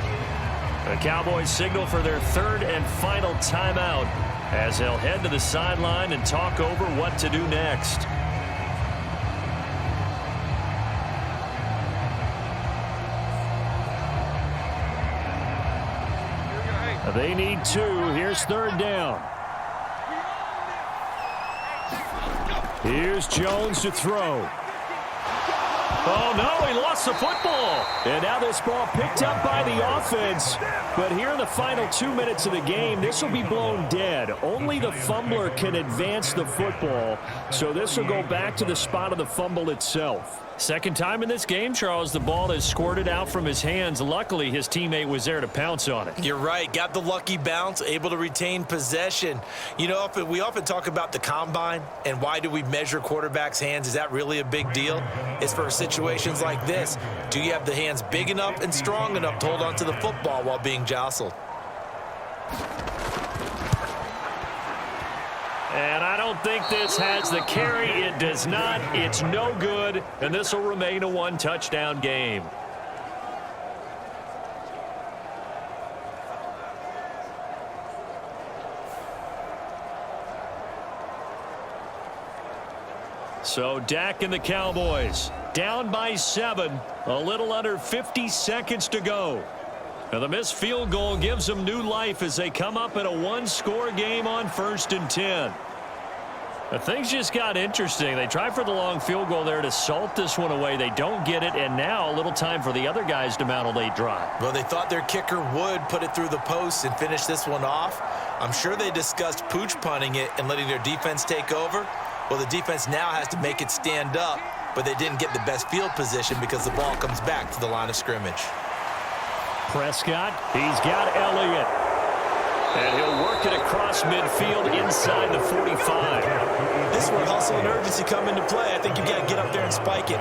The Cowboys signal for their 3rd and final timeout as they'll head to the sideline and talk over what to do next. They need 2. Here's 3rd down. Here's Jones to throw. Oh, no, he lost the football. And now this ball picked up by the offense. But here in the final 2 minutes of the game, this will be blown dead. Only the fumbler can advance the football. So this will go back to the spot of the fumble itself. Second time in this game, Charles, the ball has squirted out from his hands. Luckily, his teammate was there to pounce on it. You're right. Got the lucky bounce, able to retain possession. You know, we often talk about the combine and why do we measure quarterbacks' hands. Is that really a big deal? It's for situations like this. Do you have the hands big enough and strong enough to hold on to the football while being jostled? And I don't think this has the carry. It does not. It's no good. And this will remain a 1-touchdown game. So Dak and the Cowboys down by 7. A little under 50 seconds to go. Now the missed field goal gives them new life as they come up in a 1-score game on 1st and 10. But things just got interesting. They try for the long field goal there to salt this one away. They don't get it, and now a little time for the other guys to mount a late drive. Well, they thought their kicker would put it through the post and finish this one off. I'm sure they discussed pooch punting it and letting their defense take over. Well, the defense now has to make it stand up, but they didn't get the best field position because the ball comes back to the line of scrimmage. Prescott, he's got Elliott. And he'll work it across midfield inside the 45. This is where hustle and urgency come into play. I think you've got to get up there and spike it.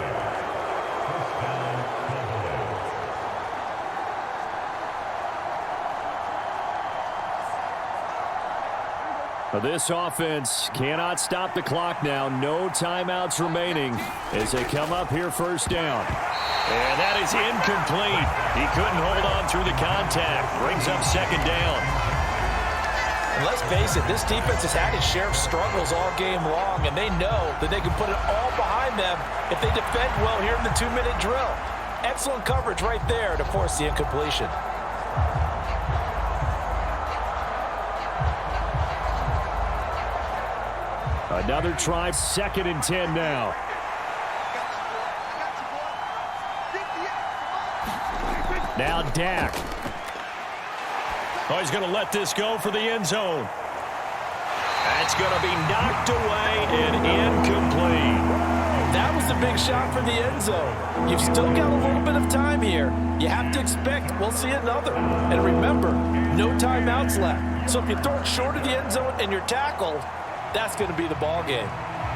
This offense cannot stop the clock now. No timeouts remaining as they come up here first down. And that is incomplete. He couldn't hold on through the contact. Brings up second down. And let's face it, this defense has had its share of struggles all game long, and they know that they can put it all behind them if they defend well here in the 2-minute drill. Excellent coverage right there to force the incompletion. Another try, 2nd and 10 now. Now Dak. Oh, he's going to let this go for the end zone. That's going to be knocked away and incomplete. That was a big shot for the end zone. You've still got a little bit of time here. You have to expect we'll see another. And remember, no timeouts left. So if you throw it short of the end zone and you're tackled, that's going to be the ball game.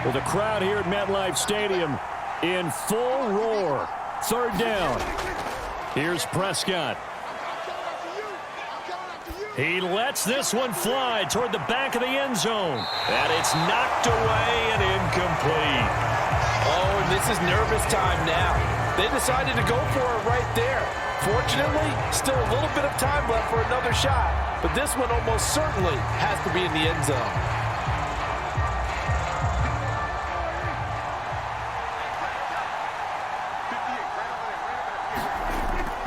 Well, the crowd here at Metlife Stadium in full roar. 3rd down. Here's Prescott. He lets this one fly toward the back of the end zone. And it's knocked away and incomplete. Oh, and this is nervous time now. They decided to go for it right there. Fortunately, still a little bit of time left for another shot. But this one almost certainly has to be in the end zone.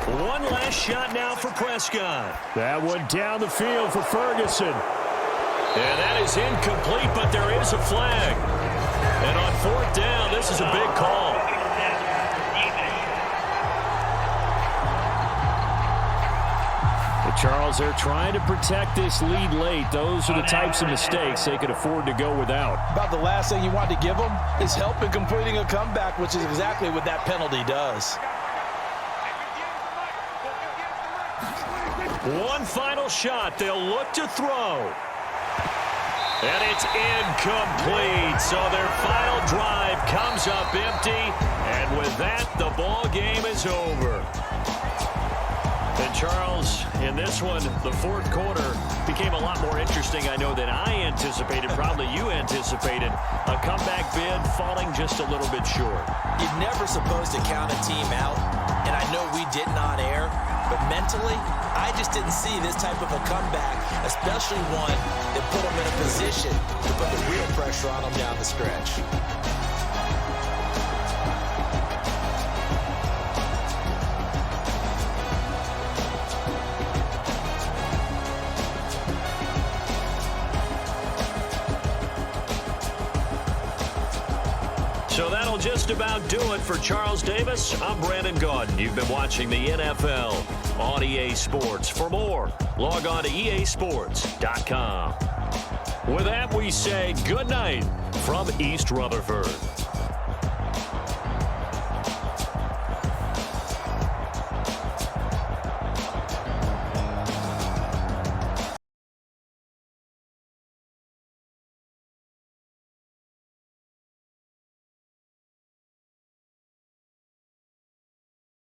One last shot now for Prescott. That one down the field for Ferguson. And that is incomplete, but there is a flag. And on 4th down, this is a big call. But Charles, they're trying to protect this lead late. Those are the types of mistakes they could afford to go without. About the last thing you want to give them is help in completing a comeback, which is exactly what that penalty does. One final shot. They'll look to throw. And it's incomplete. So their final drive comes up empty. And with that, the ball game is over. And Charles, in this one, the 4th quarter became a lot more interesting, I know, than I anticipated. Probably you anticipated. A comeback bid falling just a little bit short. You're never supposed to count a team out. And I know we didn't on air. But mentally, I just didn't see this type of a comeback, especially one that put them in a position to put the real pressure on them down the stretch. So that'll just about do it for Charles Davis. I'm Brandon Gaudin. You've been watching the NFL on EA Sports. For more, log on to easports.com. With that, we say good night from East Rutherford.